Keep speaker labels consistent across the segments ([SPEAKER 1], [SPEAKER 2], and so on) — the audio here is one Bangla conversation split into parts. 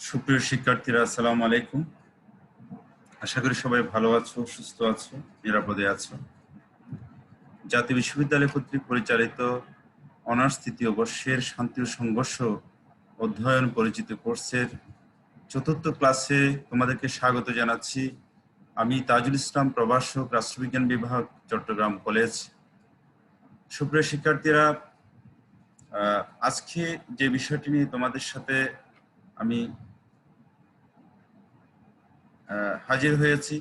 [SPEAKER 1] সুপ্রিয় শিক্ষার্থীরা, আসসালামু আলাইকুম। আশা করি সবাই ভালো আছো, সুস্থ আছো, নিরাপদে আছো। জাতীয় বিশ্ববিদ্যালয় কর্তৃক পরিচালিত অনার্স তৃতীয় বর্ষের শান্তি ও সংঘর্ষ অধ্যয়ন পরিচিত কোর্সের চতুর্থ ক্লাসে তোমাদেরকে স্বাগত জানাচ্ছি। আমি তাজুল ইসলাম, প্রভাষক, রাষ্ট্রবিজ্ঞান বিভাগ, চট্টগ্রাম কলেজ। সুপ্রিয় শিক্ষার্থীরা, আজকে যে বিষয়টি নিয়ে তোমাদের সাথে আমি হাজির হয়েছি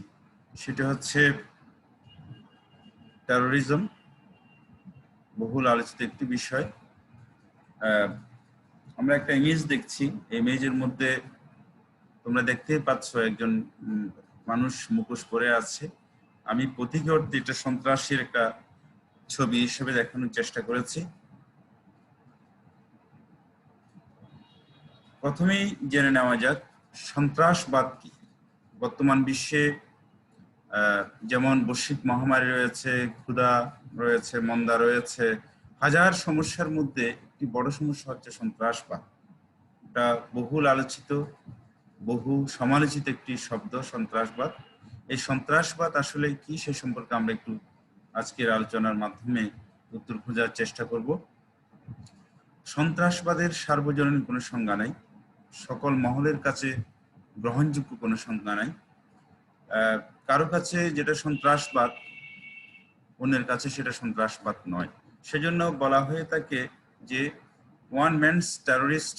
[SPEAKER 1] সেটা হচ্ছে টেরোরিজম, বহুল আলোচিত একটি বিষয়। আমরা একটা ইমেজ দেখছি, এই ইমেজের মধ্যে তোমরা দেখতেই পাচ্ছ একজন মানুষ মুখোশ পরে আছে। আমি প্রতীকী অর্থে এটা সন্ত্রাসীর একটা ছবি হিসেবে দেখানোর চেষ্টা করেছি। প্রথমেই জেনে নেওয়া যাক সন্ত্রাসবাদ কি। বর্তমান বিশ্বে যেমন বৈশ্বিক মহামারী রয়েছে, ক্ষুধা রয়েছে, মন্দা রয়েছে, হাজার সমস্যার মধ্যে একটি বড় সমস্যা হচ্ছে সন্ত্রাসবাদ। এটা বহুল আলোচিত, বহু সমালোচিত একটি শব্দ সন্ত্রাসবাদ। এই সন্ত্রাসবাদ আসলে কি সে সম্পর্কে আমরা একটু আজকের আলোচনার মাধ্যমে উত্তর খোঁজার চেষ্টা করব। সন্ত্রাসবাদের সার্বজনীন কোনো সংজ্ঞা নাই, সকল মহলের কাছে গ্রহণযোগ্য কোনো সংজ্ঞা নাই। কারো কাছে যেটা সন্ত্রাসবাদ, অন্যের কাছে সেটা সন্ত্রাসবাদ নয়। সেজন্য বলা হয়ে থাকে যে one man's terrorist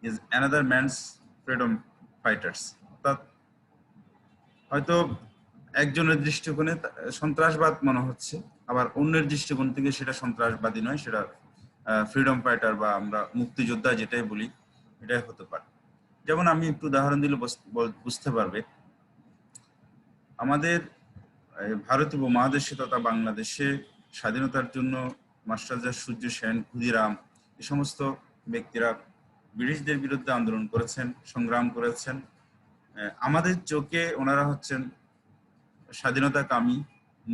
[SPEAKER 1] is another man's freedom fighters. অর্থাৎ হয়তো একজনের দৃষ্টিকোণে সন্ত্রাসবাদ মনে হচ্ছে, আবার অন্যের দৃষ্টিকোণ থেকে সেটা সন্ত্রাসবাদী নয়, সেটা ফ্রিডম ফাইটার বা আমরা মুক্তিযোদ্ধা যেটাই বলি এটাই হতে পারে। যেমন আমি একটু উদাহরণ দিলে বুঝতে পারবে। আমাদের ভারতীয় উপমহাদেশে তথা বাংলাদেশে স্বাধীনতার জন্য মাস্টারদা সূর্য সেন, ক্ষুদিরাম, এ সমস্ত ব্যক্তিরা ব্রিটিশদের বিরুদ্ধে আন্দোলন করেছেন, সংগ্রাম করেছেন। আমাদের চোখে ওনারা হচ্ছেন স্বাধীনতাকামী,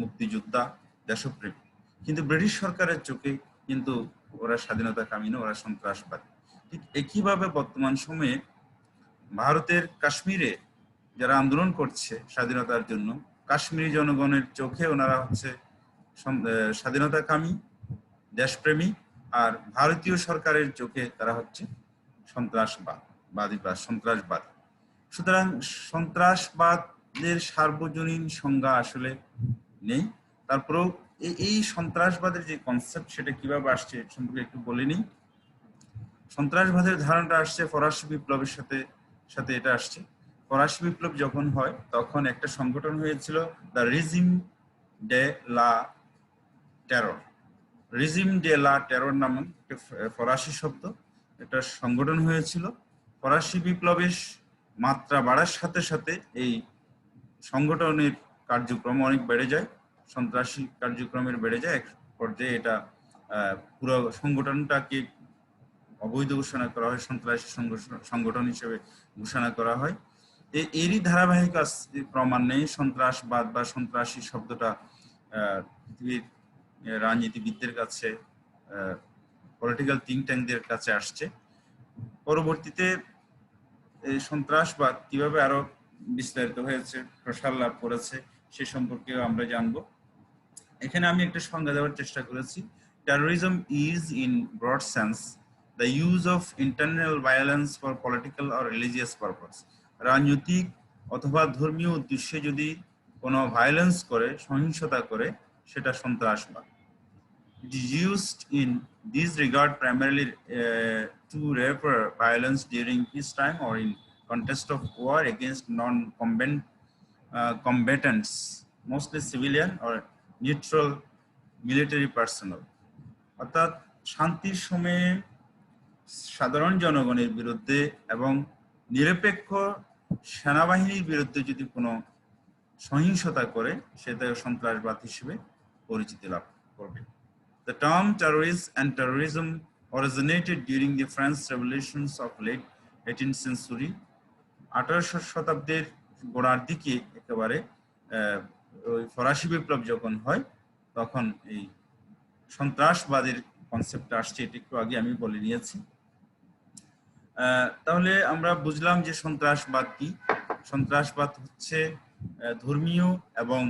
[SPEAKER 1] মুক্তিযোদ্ধা, দেশপ্রেমী। কিন্তু ব্রিটিশ সরকারের চোখে কিন্তু ওরা স্বাধীনতাকামী না, ওরা সন্ত্রাসবাদী। ঠিক একইভাবে বর্তমান সময়ে ভারতের কাশ্মীরে যারা আন্দোলন করছে স্বাধীনতার জন্য, কাশ্মীরি জনগণের চোখে ওনারা হচ্ছে স্বাধীনতাকামী, দেশপ্রেমী, আর ভারতীয় সরকারের চোখে তারা হচ্ছে সন্ত্রাসবাদী বা সন্ত্রাসবাদ। সুতরাং সন্ত্রাসবাদের সার্বজনীন সংজ্ঞা আসলে নেই। তারপরেও এই সন্ত্রাসবাদের যে কনসেপ্ট সেটা কিভাবে আসছে সম্পর্কে একটু বলে নিই। সন্ত্রাসবাদের ধারণাটা আসছে ফরাসি বিপ্লবের সাথে সাথে এটা আসছে। ফরাসি বিপ্লব যখন হয় তখন একটা সংগঠন হয়েছিল, দ্য রিজিম ডে লা টেরর। রিজিম ডে লা টেরর নামক একটা ফরাসি শব্দ, একটা সংগঠন হয়েছিল। ফরাসি বিপ্লবের মাত্রা বাড়ার সাথে সাথে এই সংগঠনের কার্যক্রম অনেক বেড়ে যায়, সন্ত্রাসী কার্যক্রমের বেড়ে যায়। এক পর্যায়ে এটা পুরো সংগঠনটাকে অবৈধ ঘোষণা করা হয়, সন্ত্রাসী সংগঠন হিসেবে ঘোষণা করা হয়। এরই ধারাবাহিক ক্রমান্বয়ে সন্ত্রাসবাদ বা সন্ত্রাসী শব্দটা পৃথিবীর রাজনীতিবিদদের কাছে, পলিটিক্যাল থিঙ্ক ট্যাঙ্কদের কাছে আসছে। পরবর্তীতে এই সন্ত্রাসবাদ কিভাবে আরো বিস্তারিত হয়েছে, প্রসার লাভ করেছে সে সম্পর্কেও আমরা জানবো। এখানে আমি একটা সংজ্ঞা দেওয়ার চেষ্টা করেছি। Terrorism is in broad sense the use of internal violence for political or religious purpose। রাজনৈতিক অথবা ধর্মীয় উদ্দেশ্যে যদি কোনো ভায়োলেন্স করে, সহিংসতা করে, সেটা সন্ত্রাসবাদ। It is used in this regard primarily to refer violence during peacetime or in context of war against non-combatants, mostly civilian or neutral military personnel। অর্থাৎ শান্তির সময়ে সাধারণ জনগণের বিরুদ্ধে এবং নিরপেক্ষ সেনাবাহিনীর বিরুদ্ধে যদি কোনো সহিংসতা করে, সেটা সন্ত্রাসবাদ হিসেবে পরিচিতি লাভ করবে। The term terrorism and terrorism originated during the French revolutions of late 18th century। 18শো শতাব্দীর গোড়ার দিকে একেবারে ওই ফরাসি বিপ্লব যখন হয় তখন এই সন্ত্রাসবাদের কনসেপ্টটা আসছে। এটা একটু আগে আমি বলে নিয়েছি। তাহলে আমরা বুঝলাম যে সন্ত্রাসবাদ কি। সন্ত্রাসবাদ হচ্ছে ধর্মীয় এবং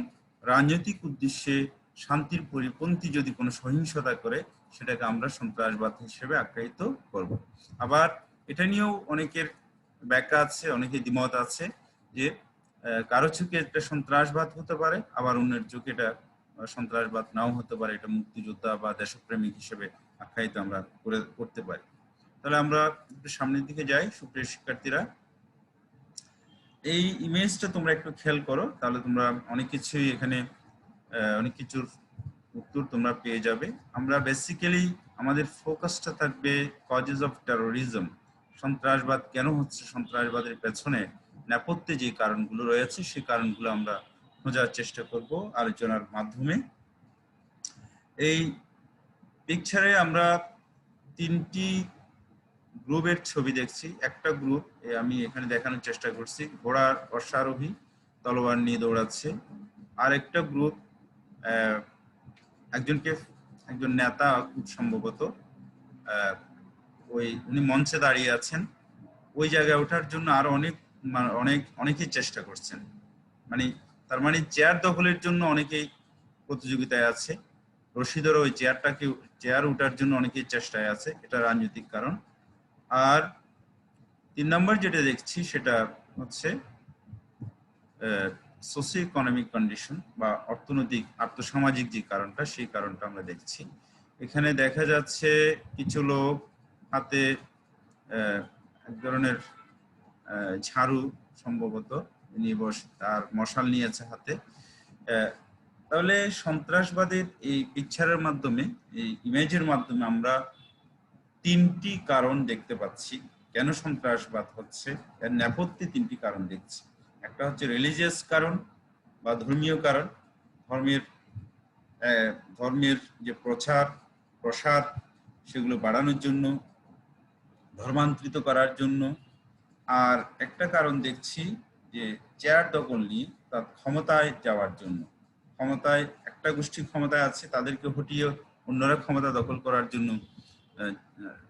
[SPEAKER 1] রাজনৈতিক উদ্দেশ্যে শান্তির পরিপন্থী যদি কোনো সহিংসতা করে সেটাকে আমরা সন্ত্রাসবাদ হিসেবে আখ্যায়িত করব। আবার এটা নিয়েও অনেকের ব্যাখ্যা আছে, অনেকের দ্বিমত আছে যে কারো চোখে এটা সন্ত্রাসবাদ হতে পারে, আবার অন্যের চোখে এটা সন্ত্রাসবাদ নাও হতে পারে, এটা মুক্তিযোদ্ধা বা দেশপ্রেমিক হিসেবে আখ্যায়িত আমরা করতে পারি। তাহলে আমরা একটু সামনের দিকে যাই। সুপ্রিয় শিক্ষার্থীরা, এই ইমেজটা তোমরা একটু খেয়াল করো, তাহলে তোমরা অনেক কিছুই এখানে অনেক কিছুর উত্তর তোমরা পেয়ে যাবে। আমরা বেসিক্যালি আমাদের ফোকাসটা থাকবে কজেস অফ টেরোরিজম, সন্ত্রাসবাদ কেন হচ্ছে, সন্ত্রাসবাদের পেছনে নেপথ্যে যে কারণগুলো রয়েছে সেই কারণগুলো আমরা খোঁজার চেষ্টা করব আলোচনার মাধ্যমে। এই পিকচারে আমরা তিনটি গ্রুপের ছবি দেখছি। একটা গ্রুপ আমি এখানে দেখানোর চেষ্টা করছি, ঘোড়ার অশ্বারোহী তলোয়ার নিয়ে দৌড়াচ্ছে। আর একটা গ্রুপ একজন নেতা খুব সম্ভবত উনি মঞ্চে দাঁড়িয়ে আছেন, ওই জায়গায় ওঠার জন্য আরো অনেকেই চেষ্টা করছেন। তার মানে চেয়ার দখলের জন্য অনেকেই প্রতিযোগিতায় আছে, রশিদের ওই চেয়ার উঠার জন্য অনেকেই চেষ্টায় আছে, এটা রাজনৈতিক কারণ। আর 3 নম্বর যেটা দেখছি সেটা হচ্ছে সোশিও ইকোনমিক কন্ডিশন বা অর্থনৈতিক আর্থসামাজিক যে কারণটা, সেই কারণটা আমরা দেখছি। এখানে দেখা যাচ্ছে কিছু লোক হাতে এক ধরনের ঝাড়ু সম্ভবত নিয়ে বসে, তার মশাল নিয়েছে হাতে। তাহলে সন্ত্রাসবাদের এই পিকচারের মাধ্যমে, এই ইমেজের মাধ্যমে আমরা তিনটি কারণ দেখতে পাচ্ছি কেন সন্ত্রাসবাদ হচ্ছে। এর নেপথ্যে তিনটি কারণ দেখছি। একটা হচ্ছে রিলিজিয়াস কারণ বা ধর্মীয় কারণ, ধর্মের যে প্রসার সেগুলো বাড়ানোর জন্য, ধর্মান্তরিত করার জন্য। আর একটা কারণ দেখছি যে চেয়ার দখল নিয়ে তার ক্ষমতায় যাওয়ার জন্য। ক্ষমতায় একটা গোষ্ঠী ক্ষমতায় আছে, তাদেরকে হটিয়ে অন্যরা ক্ষমতা দখল করার জন্য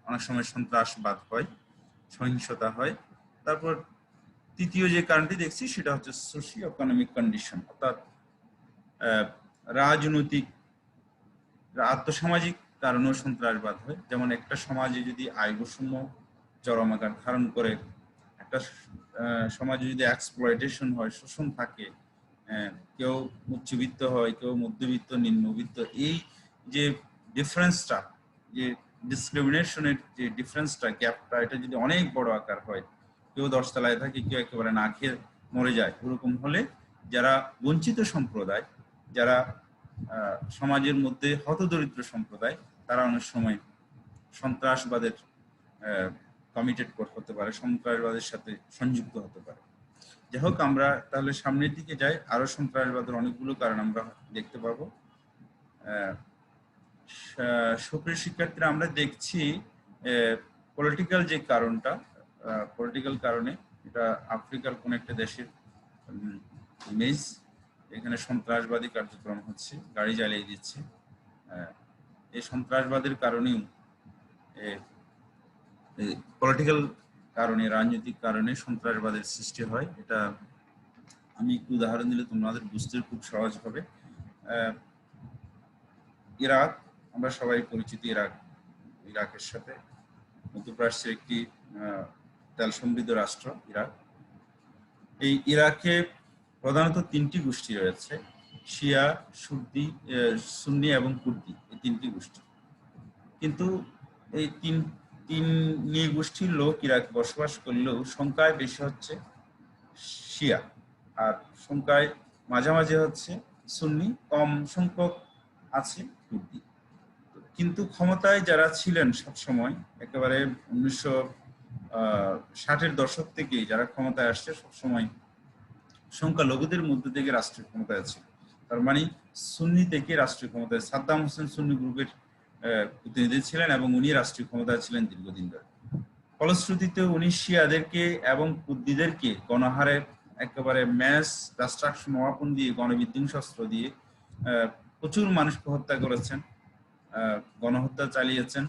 [SPEAKER 1] অনেক সময় সন্ত্রাসবাদ হয়, সহিংসতা হয়। তারপর তৃতীয় যে কারণটি দেখছি সেটা হচ্ছে সোশিও ইকোনমিক কন্ডিশন, অর্থাৎ রাজনৈতিক আর্থসামাজিক কারণেও সন্ত্রাসবাদ হয়। যেমন একটা সমাজে যদি আয় বৈষম্য চরম আকার ধারণ করে, একটা সমাজে যদি এক্সপ্লয়টেশন হয়, শোষণ থাকে, কেউ উচ্চবিত্ত হয়, কেউ মধ্যবিত্ত, নিম্নবিত্ত, এই যে ডিফারেন্সটা, যে ডিসক্রিমিনেশনের যে ডিফারেন্সটা, গ্যাপটা, এটা যদি অনেক বড় আকার হয়, কেউ 10 তলায় থাকে, কেউ একেবারে না খেয়ে মরে যায়, ওরকম হলে যারা বঞ্চিত সম্প্রদায়, যারা সমাজের মধ্যে হতদরিদ্র সম্প্রদায়, তারা অনেক সময় সন্ত্রাসবাদের কমিটেড হতে পারে, সন্ত্রাসবাদের সাথে সংযুক্ত হতে পারে। যাই হোক, আমরা তাহলে সামনের দিকে যাই। আরো সন্ত্রাসবাদের অনেকগুলো কারণ আমরা দেখতে পাবো। সুপ্রিয় শিক্ষার্থীরা, আমরা দেখছি পলিটিক্যাল যে কারণটা, পলিটিক্যাল কারণে, এটা আফ্রিকার কোন একটা দেশের ইমেজ। এখানে সন্ত্রাসবাদী কার্যক্রম হচ্ছে, গাড়ি জ্বালিয়ে দিচ্ছে। এই সন্ত্রাসবাদের কারণেও, পলিটিক্যাল কারণে, রাজনৈতিক কারণে সন্ত্রাসবাদের সৃষ্টি হয়। এটা আমি একটু উদাহরণ দিলে তোমাদের বুঝতে খুব সহজ হবে। ইরাক, আমরা সবাই পরিচিত ইরাকের সাথে, মধ্যপ্রাচ্যের একটি তেল সমৃদ্ধ রাষ্ট্র ইরাক। এই ইরাকে প্রধানত 3টি গোষ্ঠী রয়েছে, শিয়া, সুন্নি এবং কুর্দি, এই 3টি গোষ্ঠী। কিন্তু এই তিন গোষ্ঠীর লোক ইরাকে বসবাস করলেও সংখ্যায় বেশি হচ্ছে শিয়া, আর সংখ্যায় মাঝামাঝি হচ্ছে সুন্নি, কম সংখ্যক আছে কুর্দি। কিন্তু ক্ষমতায় যারা ছিলেন সবসময়, একেবারে 1960-এর দশক থেকেই যারা ক্ষমতায় আসছে, সবসময় সংখ্যালঘুদের মধ্যে থেকে রাষ্ট্রীয় ক্ষমতায় ছিল। তার মানে সুন্নি থেকে রাষ্ট্রীয় ক্ষমতায়, সাদ্দাম হোসেন সুন্নি গ্রুপের প্রতিনিধি ছিলেন এবং উনি রাষ্ট্রীয় ক্ষমতায় ছিলেন দীর্ঘদিন ধরে। ফলশ্রুতিতে উনি শিয়াদেরকে এবং কুর্দিদেরকে গণহারে একেবারে ম্যাস ডিস্ট্রাকশন ওয়াপন দিয়ে, গণবিধ্বংসাস্ত্র দিয়ে প্রচুর মানুষকে হত্যা করেছেন, গণহত্যা চালিয়েছেন।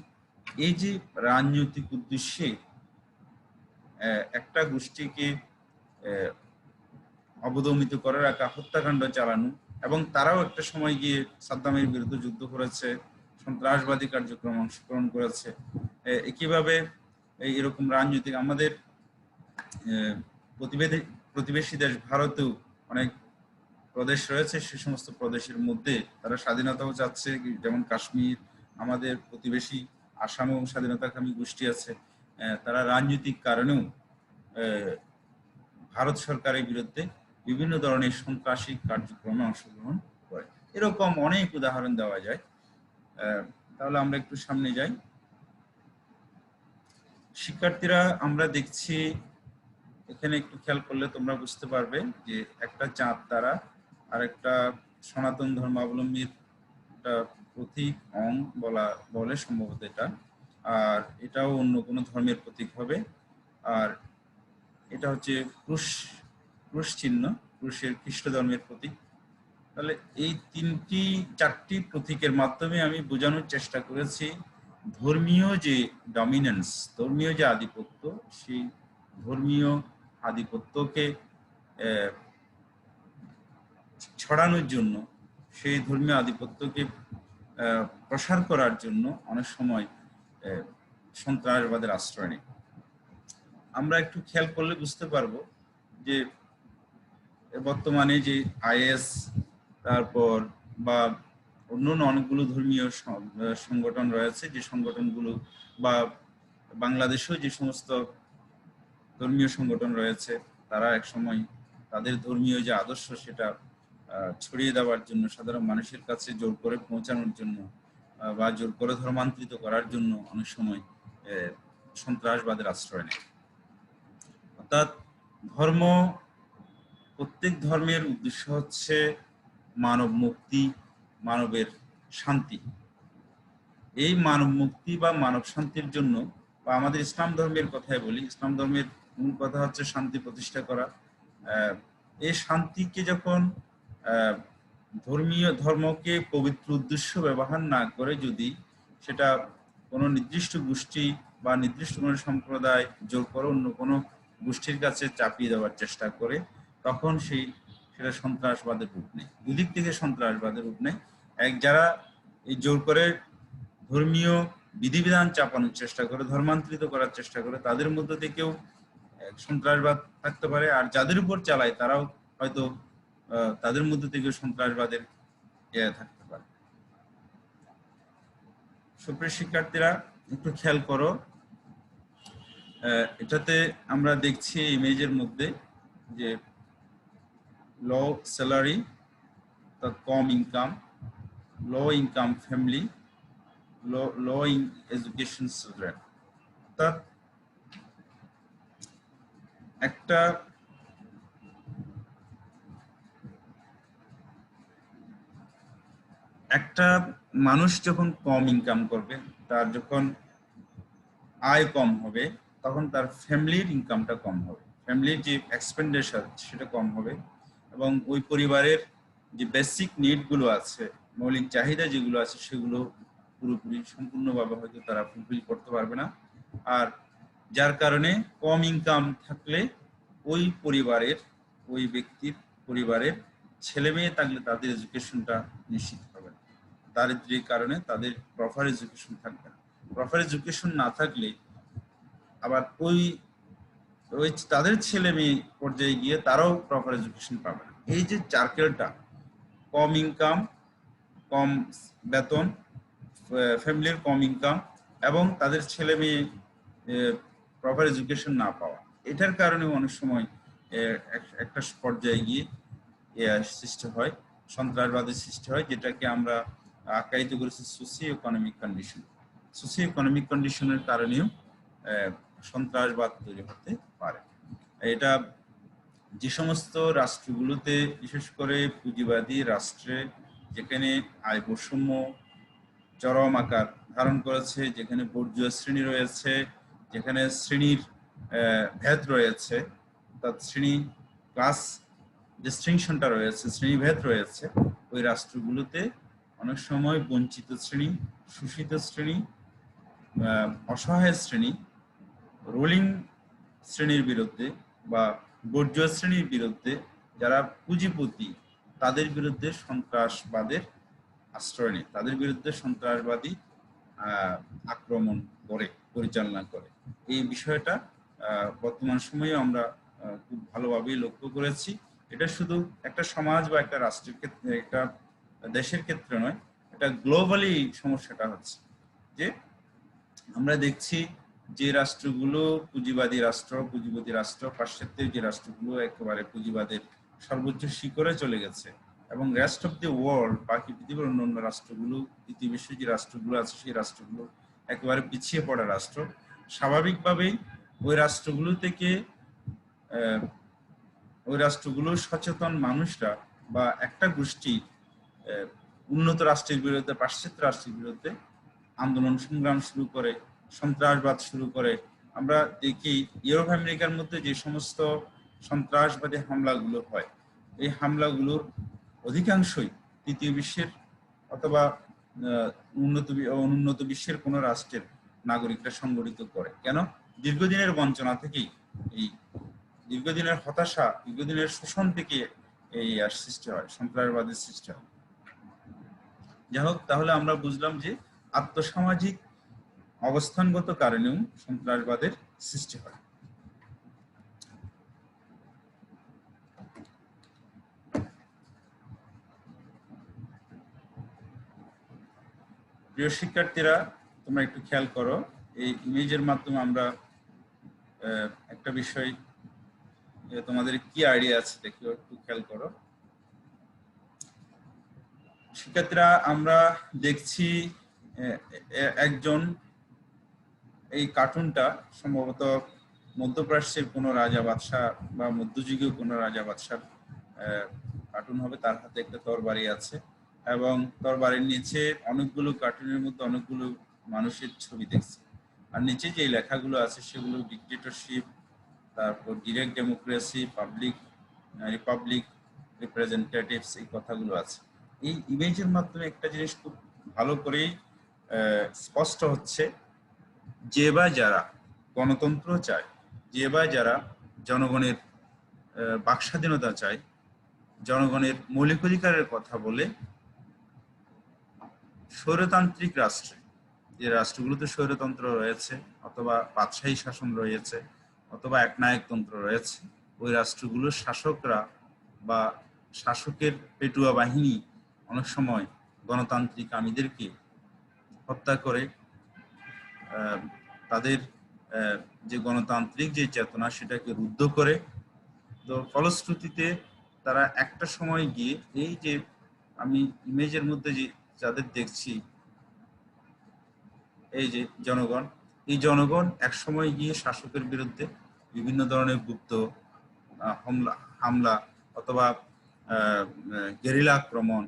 [SPEAKER 1] এই যে রাজনৈতিক উদ্দেশ্যে একটা গোষ্ঠীকে অবদমিত করে রাখা, হত্যাকাণ্ড চালানো, এবং তারাও একটা সময় গিয়ে সাদ্দামের বিরুদ্ধে যুদ্ধ করেছে, সন্ত্রাসবাদী কার্যক্রমে অংশগ্রহণ করেছে। একইভাবে এরকম রাজনৈতিক আমাদের প্রতিবেশী দেশ ভারতেও অনেক প্রদেশ রয়েছে, সে সমস্ত প্রদেশের মধ্যে তারা স্বাধীনতাও চাচ্ছে, যেমন কাশ্মীর, আমাদের প্রতিবেশী আসামেও স্বাধীনতাকামী গোষ্ঠী আছে। তারা রাজনৈতিক কারণেও ভারত সরকারের বিরুদ্ধে বিভিন্ন ধরনের সন্ত্রাসী কার্যক্রমে অংশগ্রহণ করে। এরকম অনেক উদাহরণ দেওয়া যায়। তাহলে আমরা একটু সামনে যাই। শিক্ষার্থীরা, আমরা দেখছি এখানে একটু খেয়াল করলে তোমরা বুঝতে পারবে যে একটা চাঁদ তারা আর একটা সনাতন ধর্মাবলম্বীর একটা প্রতীক অং বলে সম্ভবত এটা, আর এটাও অন্য কোনো ধর্মের প্রতীক হবে। আর এটা হচ্ছে ক্রুশ চিহ্ন, ক্রুশের খ্রিস্ট ধর্মের প্রতীক। তাহলে এই চারটি প্রতীকের মাধ্যমে আমি বোঝানোর চেষ্টা করেছি ধর্মীয় যে ডমিনেন্স, ধর্মীয় যে আধিপত্য, সেই ধর্মীয় আধিপত্যকে ছড়ানোর জন্য, সেই ধর্মীয় আধিপত্যকে প্রসার করার জন্য অনেক সময় সন্ত্রাসবাদের আশ্রয় নেয়। আমরা একটু খেয়াল করলে বুঝতে পারবো যে বর্তমানে যে আইএস, তারপর বা অন্যান্য অনেকগুলো ধর্মীয় সংগঠন রয়েছে, যে সংগঠনগুলো বা বাংলাদেশেও যে সমস্ত ধর্মীয় সংগঠন রয়েছে, তারা একসময় তাদের ধর্মীয় যে আদর্শ সেটা ছড়িয়ে দেওয়ার জন্য, সাধারণ মানুষের কাছে জোর করে পৌঁছানোর জন্য বা জোর করে ধর্মান্তরিত করার জন্য অনেক সময় সন্ত্রাসবাদের আশ্রয় নেয়। অর্থাৎ প্রত্যেক ধর্মের উদ্দেশ্য হচ্ছে মানব মুক্তি, মানবের শান্তি। এই মানব মুক্তি বা মানব শান্তির জন্য, বা আমাদের ইসলাম ধর্মের কথাই বলি, ইসলাম ধর্মের মূল কথা হচ্ছে শান্তি প্রতিষ্ঠা করা। এই শান্তিকে যখন ধর্মকে পবিত্র উদ্দেশ্য ব্যবহার না করে যদি সেটা কোনো নির্দিষ্ট গোষ্ঠী বা নির্দিষ্ট কোনো সম্প্রদায় জোর করে অন্য কোনো গোষ্ঠীর কাছে চাপিয়ে দেওয়ার চেষ্টা করে, তখন সেটা সন্ত্রাসবাদের রূপ নেয়। দুদিক থেকে সন্ত্রাসবাদের রূপ নেয়। যারা এই জোর করে ধর্মীয় বিধিবিধান চাপানোর চেষ্টা করে, ধর্মান্তরিত করার চেষ্টা করে, তাদের মধ্যে থেকেও সন্ত্রাসবাদ থাকতে পারে। আর যাদের উপর চালায় তারাও হয়তো তাদের মধ্যে থেকে সন্ত্রাসবাদের থাকতে পারে। সুপ্রিয় শিক্ষার্থীরা, একটু খেয়াল করো, এটাতে আমরা দেখছি ইমেজের মধ্যে যে লো স্যালারি, কম ইনকাম, লো ইনকাম ফ্যামিলি, লো এডুকেশন চিলড্রেন। অর্থাৎ একটা মানুষ যখন কম ইনকাম করবে, তার যখন আয় কম হবে, তখন তার ফ্যামিলির ইনকামটা কম হবে, ফ্যামিলির যে এক্সপেন্ডিচার সেটা কম হবে, এবং ওই পরিবারের যে বেসিক নিডগুলো আছে, মৌলিক চাহিদা যেগুলো আছে, সেগুলো পুরোপুরি সম্পূর্ণভাবে হয়তো তারা ফুলফিল করতে পারবে না। আর যার কারণে কম ইনকাম থাকলে ওই ব্যক্তির পরিবারের ছেলে মেয়ে থাকলে তাদের এডুকেশনটা নিশ্চিত হবে না। দারিদ্র্যের কারণে তাদের প্রপার এডুকেশন থাকবে না। প্রপার এডুকেশন না থাকলে আবার ওই তাদের ছেলে মেয়ে পর্যায়ে গিয়ে তারাও প্রপার এডুকেশন পাবে না। এই যে সার্কেলটা, কম ইনকাম, কম বেতন, ফ্যামিলির কম ইনকাম এবং তাদের ছেলে মেয়ে প্রপার এডুকেশন না পাওয়া, এটার কারণে অনেক সময় একটা পর্যায়ে গিয়ে সৃষ্টি হয়, সন্ত্রাসবাদের সৃষ্টি হয়, যেটাকে আমরা আখ্যায়িত করেছি socio economic condition. Socio economic কন্ডিশনের কারণেও সন্ত্রাসবাদ তৈরি হতে পারে। এটা যে সমস্ত রাষ্ট্রগুলোতে, বিশেষ করে পুঁজিবাদী রাষ্ট্রে, যেখানে আয় বৈষম্য চরম আকার ধারণ করেছে, যেখানে বর্জ্য শ্রেণী রয়েছে, যেখানে শ্রেণীর ভেদ রয়েছে, অর্থাৎ শ্রেণী ক্লাস ডিস্টিংশনটা রয়েছে, শ্রেণীভেদ রয়েছে, ওই রাষ্ট্রগুলোতে অনেক সময় বঞ্চিত শ্রেণী, শোষিত শ্রেণী, অসহায় শ্রেণী রুলিং শ্রেণীর বিরুদ্ধে বা বর্জ্য শ্রেণীর বিরুদ্ধে, যারা পুঁজিপতি, তাদের বিরুদ্ধে সন্ত্রাসবাদের আশ্রয় নেয়, তাদের বিরুদ্ধে সন্ত্রাসবাদী আক্রমণ করে, পরিচালনা করে। এই বিষয়টা বর্তমান সময়ে আমরা খুব ভালোভাবেই লক্ষ্য করেছি। এটা শুধু একটা সমাজ বা একটা রাষ্ট্রের ক্ষেত্রে, একটা দেশের ক্ষেত্রে নয়, এটা গ্লোবালি সমস্যাটা হচ্ছে যে আমরা দেখছি যে রাষ্ট্রগুলো পুঁজিবাদী রাষ্ট্র, পাশ্চাত্যের যে রাষ্ট্রগুলো একেবারে পুঁজিবাদের সর্বোচ্চ শিখরে চলে গেছে, এবং রেস্ট অফ দি ওয়ার্ল্ড, বাকি পৃথিবীর অন্যান্য রাষ্ট্রগুলো, তৃতীয় বিশ্বের যে রাষ্ট্রগুলো আছে সেই রাষ্ট্রগুলো একেবারে পিছিয়ে পড়া রাষ্ট্র। স্বাভাবিকভাবেই ওই রাষ্ট্রগুলো থেকে ওই রাষ্ট্রগুলোর সচেতন মানুষরা বা একটা গোষ্ঠী উন্নত রাষ্ট্রের বিরুদ্ধে, পাশ্চাত্য রাষ্ট্রের বিরুদ্ধে আন্দোলন সংগ্রাম শুরু করে, সন্ত্রাসবাদ শুরু করে। আমরা দেখি ইউরোপ আমেরিকার মধ্যে যে সমস্ত সন্ত্রাসবাদী হামলাগুলো হয়, এই হামলাগুলোর অধিকাংশই তৃতীয় বিশ্বের অথবা অনুন্নত বিশ্বের কোনো রাষ্ট্রের নাগরিকরা সংগঠিত করে। কেন? দীর্ঘদিনের বঞ্চনা থেকেই, এই দীর্ঘদিনের হতাশা, দীর্ঘদিনের শোষণ থেকে এই সৃষ্টি হয়, সন্ত্রাসবাদের সৃষ্টি হয়। যাই হোক, তাহলে আমরা বুঝলাম যে আর্থসামাজিক অবস্থানগত কারণেও সন্ত্রাসবাদের সৃষ্টি হয়। প্রিয় শিক্ষার্থীরা, তোমরা একটু খেয়াল করো, এই ইমেজের মাধ্যমে আমরা একটা বিষয়, তোমাদের কি আইডিয়া আছে দেখো, একটু খেয়াল করো শিক্ষার্থীরা। আমরা দেখছি একজন, এই কার্টুনটা সম্ভবত মধ্যপ্রাচ্যের কোনো রাজা বাদশাহ বা মধ্যযুগীয় কোনো রাজা বাদশার কার্টুন হবে। তার হাতে একটা তরবারি আছে এবং তরবারির নিচে অনেকগুলো, কার্টুনের মধ্যে অনেকগুলো মানুষের ছবি দেখছি, আর নিচে যে লেখাগুলো আছে সেগুলো ডিক্টেটরশিপ, তারপর ডিরেক্ট ডেমোক্রেসি, রিপাবলিক, রিপ্রেজেন্টেটিভস, এই কথাগুলো আছে। এই ইমেজের মাধ্যমে একটা জিনিস খুব ভালো করেই স্পষ্ট হচ্ছে, যে বা যারা গণতন্ত্র চায়, যে বা যারা জনগণের বাক স্বাধীনতা চায়, জনগণের মৌলিক অধিকারের কথা বলে, স্বৈরতান্ত্রিক রাষ্ট্রে, যে রাষ্ট্রগুলোতে স্বৈরতন্ত্র রয়েছে অথবা বাদশাহী শাসন রয়েছে অথবা একনায়কতন্ত্র রয়েছে, ওই রাষ্ট্রগুলোর শাসকরা বা শাসকের পেটুয়া বাহিনী অনেক সময় গণতান্ত্রিক আমিদেরকে হত্যা করে তাদের যে গণতান্ত্রিক যে চেতনা সেটাকে রুদ্ধ করে। তো ফলশ্রুতিতে তারা একটা সময় গিয়ে, এই যে আমি ইমেজের মধ্যে যে যাদের দেখছি, এই যে জনগণ, এই জনগণ এক সময় গিয়ে শাসকের বিরুদ্ধে বিভিন্ন ধরনের গুপ্ত হামলা অথবা গেরিলা আক্রমণ,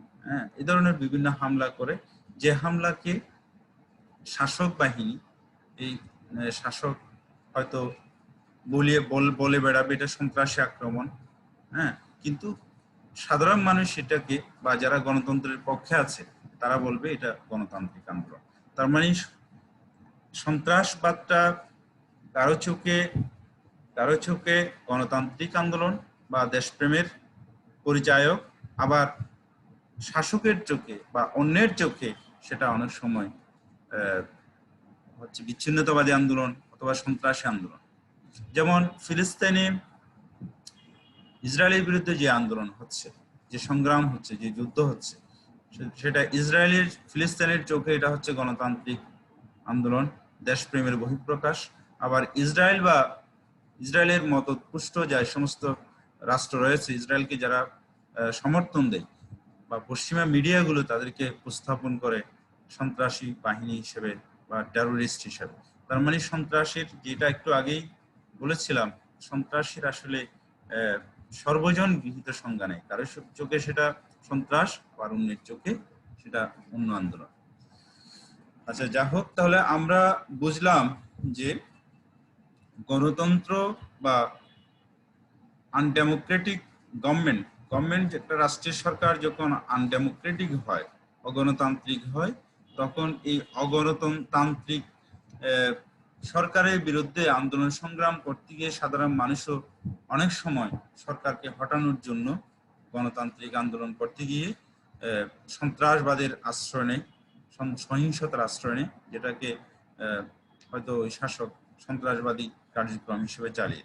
[SPEAKER 1] এই ধরনের বিভিন্ন হামলা করে, যে হামলাকে শাসক বাহিনী, এই শাসক হয়তো বলে বেড়াবে এটা সন্ত্রাসী আক্রমণ, কিন্তু সাধারণ মানুষ সেটাকে, বা যারা গণতন্ত্রের পক্ষে আছে তারা বলবে এটা গণতান্ত্রিক আন্দোলন। তার মানে সন্ত্রাসবাদটা কারো চোখে গণতান্ত্রিক আন্দোলন বা দেশপ্রেমের পরিচায়ক, আবার শাসকের চোখে বা অন্যের চোখে সেটা অনেক সময় হচ্ছে বিচ্ছিন্নতাবাদী আন্দোলন অথবা সন্ত্রাসী আন্দোলন। যেমন ফিলিস্তিনে ইসরায়েলের বিরুদ্ধে যে আন্দোলন হচ্ছে, যে সংগ্রাম হচ্ছে, যে যুদ্ধ হচ্ছে, সেটা ইসরায়েলের, ফিলিস্তিনের চোখে এটা হচ্ছে গণতান্ত্রিক আন্দোলন, দেশপ্রেমের বহিঃপ্রকাশ। আবার ইসরায়েলের মত উৎকৃষ্ট যে সমস্ত রাষ্ট্র রয়েছে, ইসরায়েলকে যারা সমর্থন দেয় বা পশ্চিমা মিডিয়াগুলো তাদেরকে উপস্থাপন করে সন্ত্রাসী বাহিনী হিসেবে বা টেরোরিস্ট হিসেবে। তার মানে সন্ত্রাসীর, যেটা একটু আগেই বলেছিলাম, সন্ত্রাসীর আসলে সর্বজন গৃহীত সংজ্ঞা নেই। কারো চোখে সেটা সন্ত্রাস, আর অন্যের চোখে সেটা অন্য আন্দোলন। আচ্ছা, যা হোক, তাহলে আমরা বুঝলাম যে গণতন্ত্র বা আনডেমোক্রেটিক গভর্নমেন্ট, একটা রাষ্ট্রের সরকার যখন আনডেমোক্রেটিক হয়, অগণতান্ত্রিক হয়, তখন এই অগণতান্ত্রিক সরকারের বিরুদ্ধে আন্দোলন সংগ্রাম করতে গিয়ে সাধারণ মানুষও অনেক সময় সরকারকে হটানোর জন্য গণতান্ত্রিক আন্দোলন করতে গিয়ে সন্ত্রাসবাদের আশ্রয় নেয়, সহিংসতার আশ্রয় নেয়, যেটাকে হয়তো ওই শাসক সন্ত্রাসবাদী কার্যক্রম হিসেবে চালিয়ে।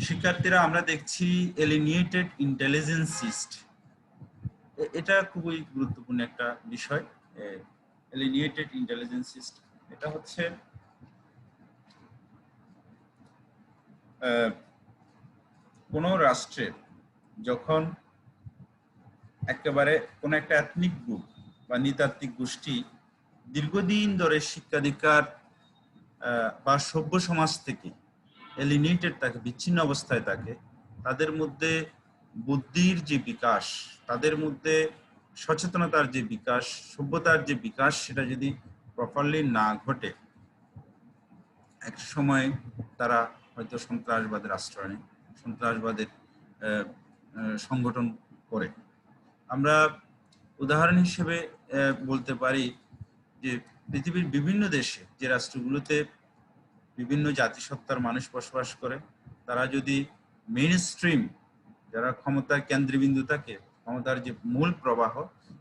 [SPEAKER 1] শিক্ষার্থীরা আমরা দেখছি এলিনিয়েটেড ইন্টেলিজেন্সিস্ট, এটা খুবই গুরুত্বপূর্ণ একটা বিষয়। এলিনিয়েটেড ইন্টেলিজেন্সিস্ট এটা হচ্ছে কোন রাষ্ট্রের যখন একেবারে কোন একটা এথনিক গ্রুপ বা নৃতাত্ত্বিক গোষ্ঠী দীর্ঘদিন ধরে শিক্ষাধিকার বা সভ্য সমাজ থেকে এলিনিয়েটেড থাকে, বিচ্ছিন্ন অবস্থায় থাকে, তাদের মধ্যে বুদ্ধির যে বিকাশ, তাদের মধ্যে সচেতনতার যে বিকাশ, সভ্যতার যে বিকাশ, সেটা যদি প্রপারলি না ঘটে, এক সময় তারা হয়তো সন্ত্রাসবাদের আশ্রয় নেয়, সন্ত্রাসবাদের সংগঠন করে। আমরা উদাহরণ হিসেবে বলতে পারি যে পৃথিবীর বিভিন্ন দেশে যে রাষ্ট্রগুলোতে বিভিন্ন জাতিসত্তার মানুষ বসবাস করে, তারা যদি মেইন স্ট্রিম, যারা ক্ষমতার কেন্দ্রবিন্দু থাকে, ক্ষমতার যে মূল প্রবাহ,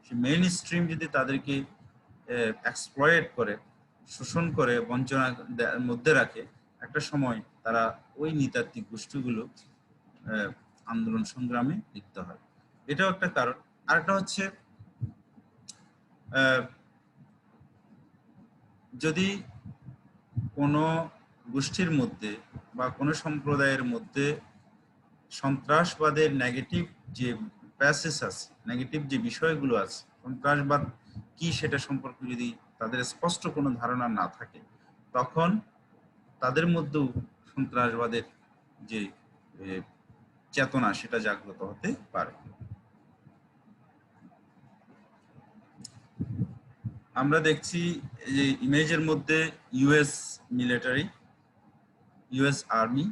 [SPEAKER 1] সেই মেইন স্ট্রিম যদি তাদেরকে এক্সপ্লয়েট করে, শোষণ করে, বঞ্চনার মধ্যে রাখে, একটা সময় তারা ওই নৃতাত্ত্বিক গোষ্ঠীগুলো আন্দোলন সংগ্রামে লিপ্ত হয়। এটাও একটা কারণ। আরেকটা হচ্ছে যদি কোনো গোষ্ঠীর মধ্যে বা কোনো সম্প্রদায়ের মধ্যে সন্ত্রাসবাদের নেগেটিভ যে প্যাসেজ আছে, নেগেটিভ যে বিষয়গুলো আছে, সন্ত্রাসবাদ কি সেটা সম্পর্কে যদি তাদের স্পষ্ট কোনো ধারণা না থাকে, তখন তাদের মধ্যেও সন্ত্রাসবাদের যে চেতনা সেটা জাগ্রত হতে পারে। আমরা দেখছি যে ইমেজের মধ্যে ইউএস মিলিটারি, ইউএস আর্মি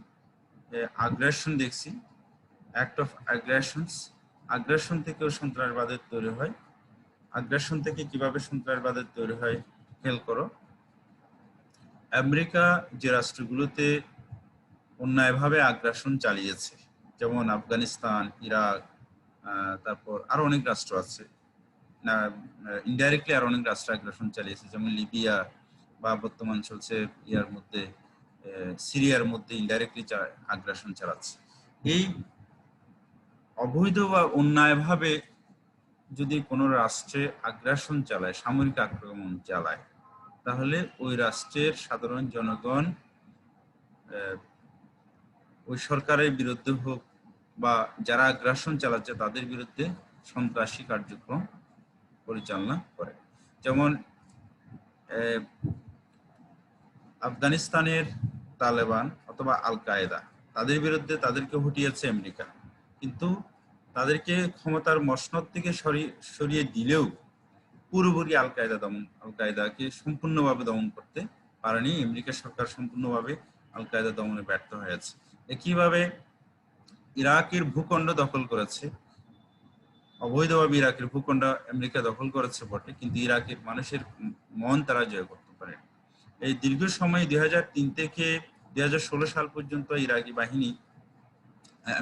[SPEAKER 1] আগ্রাসন দেখছি, অ্যাক্ট অফ আগ্রাশনস। আগ্রাসন থেকেও সন্ত্রাসবাদের তৈরি হয়। আগ্রাসন থেকে কিভাবে সন্ত্রাসবাদের তৈরি হয় খেয়াল করো। আমেরিকা যে রাষ্ট্রগুলোতে অন্যায়ভাবে আগ্রাসন চালিয়েছে, যেমন আফগানিস্তান, ইরাক, তারপর আরো অনেক রাষ্ট্র আছে, ইনডাইরেক্টলি আরো অনেক রাষ্ট্র আগ্রাসন চালিয়েছে, যেমন লিবিয়া, বা বর্তমান চলছে ইয়ার মধ্যে সিরিয়ার মধ্যে ইনডাইরেক্টলি আগ্রাসন চালাচ্ছে। এই অবৈধ বা অন্যায়ভাবে যদি কোনো রাষ্ট্রে আগ্রাসন চালায়, সামরিক আক্রমণ চালায়, তাহলে ওই রাষ্ট্রের সাধারণ জনগণ ওই সরকারের বিরুদ্ধে হোক বা যারা আগ্রাসন চালাচ্ছে তাদের বিরুদ্ধে সন্ত্রাসী কার্যক্রম পরিচালনা করে। যেমন আফগানিস্তানের তালেবান অথবা আল কায়েদা, তাদের বিরুদ্ধে তাদেরকে হটিয়েছে আমেরিকা, কিন্তু তাদেরকে ক্ষমতার মসনদ থেকে সরিয়ে দিলেও পুরোপুরি আল কায়েদাকে সম্পূর্ণভাবে দমন করতে পারেনি। আমেরিকা সরকার সম্পূর্ণভাবে আল কায়েদা দমনে ব্যর্থ হয়েছে। একইভাবে ইরাকের ভূখণ্ড দখল করেছে, অবৈধভাবে ইরাকের ভূখণ্ড আমেরিকা দখল করেছে বটে, কিন্তু ইরাকের মানুষের মন তারা জয় করতে পারে। এই দীর্ঘ সময় 2003 থেকে 2016 সাল পর্যন্ত ইরাকি বাহিনী,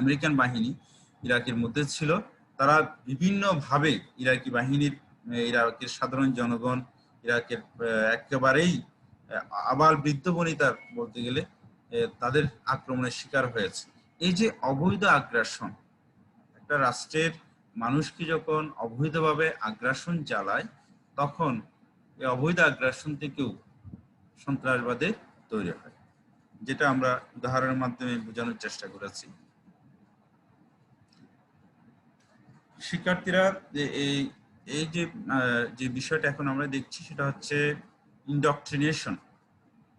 [SPEAKER 1] আমেরিকান বাহিনী ইরাকের মধ্যে ছিল। তারা বিভিন্নভাবে ইরাকি বাহিনীর, ইরাকের সাধারণ জনগণ, ইরাকের একেবারেই আবাল বৃদ্ধ বনিতার বলতে গেলে তাদের আক্রমণের শিকার হয়েছে। এই যে অবৈধ আগ্রাসন, একটা রাষ্ট্রের মানুষকে যখন অবৈধভাবে আগ্রাসন চালায়, তখন এই অবৈধ আগ্রাসন থেকেও সন্ত্রাসবাদের তৈরি হয়, যেটা আমরা উদাহরণের মাধ্যমে বোঝানোর চেষ্টা করেছি। শিক্ষার্থীরা এই যে বিষয়টা এখন আমরা দেখছি সেটা হচ্ছে ইনডক্ট্রিনেশন।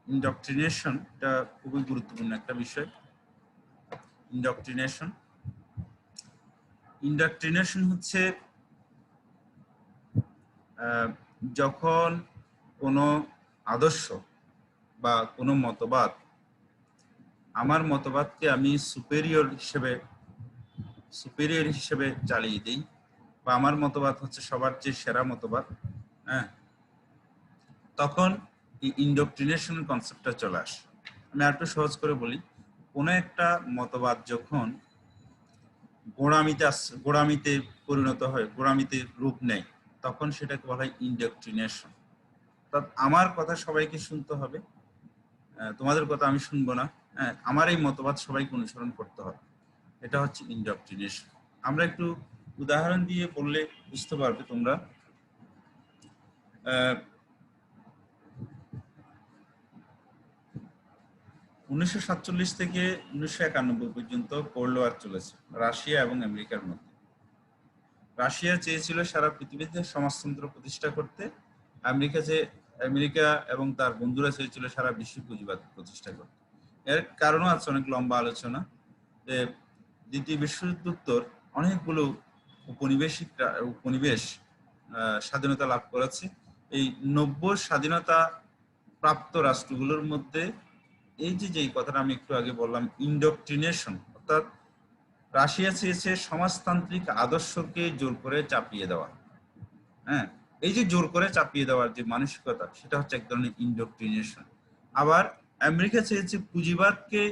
[SPEAKER 1] ইনডক্ট্রিনেশন এটা খুবই গুরুত্বপূর্ণ একটা বিষয়। ইনডক্ট্রিনেশন হচ্ছে যখন কোনো আদর্শ বা কোনো মতবাদ, আমার মতবাদকে আমি সুপেরিয়র হিসেবে চালিয়ে দিই, বা আমার মতবাদ হচ্ছে সবার চেয়ে সেরা মতবাদ, হ্যাঁ, তখন এই ইন্ডোক্ট্রিনেশন কনসেপ্টটা চলে আসে। আমি আরেকটু সহজ করে বলি, কোনো একটা মতবাদ যখন গোঁড়ামিতে পরিণত হয়, গোঁড়ামিতে রূপ নেয়, তখন সেটাকে বলা হয় ইন্ডোক্ট্রিনেশন। অর্থাৎ আমার কথা সবাইকে শুনতে হবে, তোমাদের কথা আমি শুনবো না, আমার এই মতবাদ সবাইকে অনুসরণ করতে হবে, এটা হচ্ছে ইন্ডোক্ট্রিনেশন। আমরা একটু উদাহরণ দিয়ে বললে বুঝতে পারবে তোমরা। 1947 থেকে 1991 পর্যন্ত কোল্ড ওয়ার চলেছে রাশিয়া এবং আমেরিকার মধ্যে। রাশিয়া চেয়েছিল সারা পৃথিবীতে সমাজতন্ত্র প্রতিষ্ঠা করতে, আমেরিকা এবং তার বন্ধুরা চেয়েছিল সারা বিশ্বে পুঁজিবাদ প্রতিষ্ঠা করতে। এর কারণও আছে অনেক লম্বা আলোচনা। দ্বিতীয় বিশ্বযুদ্ধোত্তর অনেকগুলো উপনিবেশ স্বাধীনতা লাভ করেছে। এই 90 স্বাধীনতা প্রাপ্ত রাষ্ট্রগুলোর মধ্যে এই যেই কথাটা আমি একটু আগে বললাম, ইন্ডোক্ট্রিনেশন, অর্থাৎ রাশিয়া চেয়েছে সমাজতান্ত্রিক আদর্শকে জোর করে চাপিয়ে দেওয়া। হ্যাঁ, এই যে জোর করে চাপিয়ে দেওয়ার যে মানসিকতা, সেটা হচ্ছে এক ধরনের ইন্ডোক্ট্রিনেশন। আবার আমেরিকা চেয়েছে পুঁজিবাদকে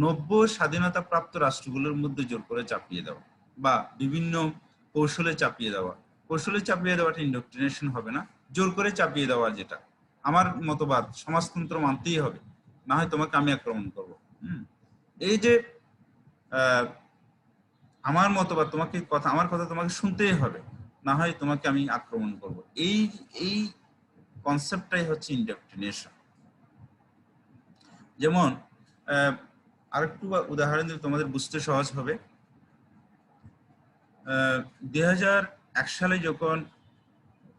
[SPEAKER 1] 90 স্বাধীনতা প্রাপ্ত রাষ্ট্রগুলোর মধ্যে জোর করে চাপিয়ে দেওয়া বা বিভিন্ন কৌশলে চাপিয়ে দেওয়া। কৌশলে চাপিয়ে দেওয়াটা ইন্ডোক্ট্রিনেশন হবে না, জোর করে চাপিয়ে দেওয়া, যেটা আমার মতবাদ সমাজতন্ত্র মানতেই হবে, না হয় তোমাকে আমি আক্রমণ করব। এই যে আমার মতবাদ তোমাকে আমার কথা তোমাকে শুনতেই হবে, না হয় তোমাকে আমি আক্রমণ করব, এই এই কনসেপ্টটাই হচ্ছে ইন্ডোক্ট্রিনেশন। যেমন আরেকটু উদাহরণ দিলে তোমাদের বুঝতে সহজ হবে। 2001 সালে যখন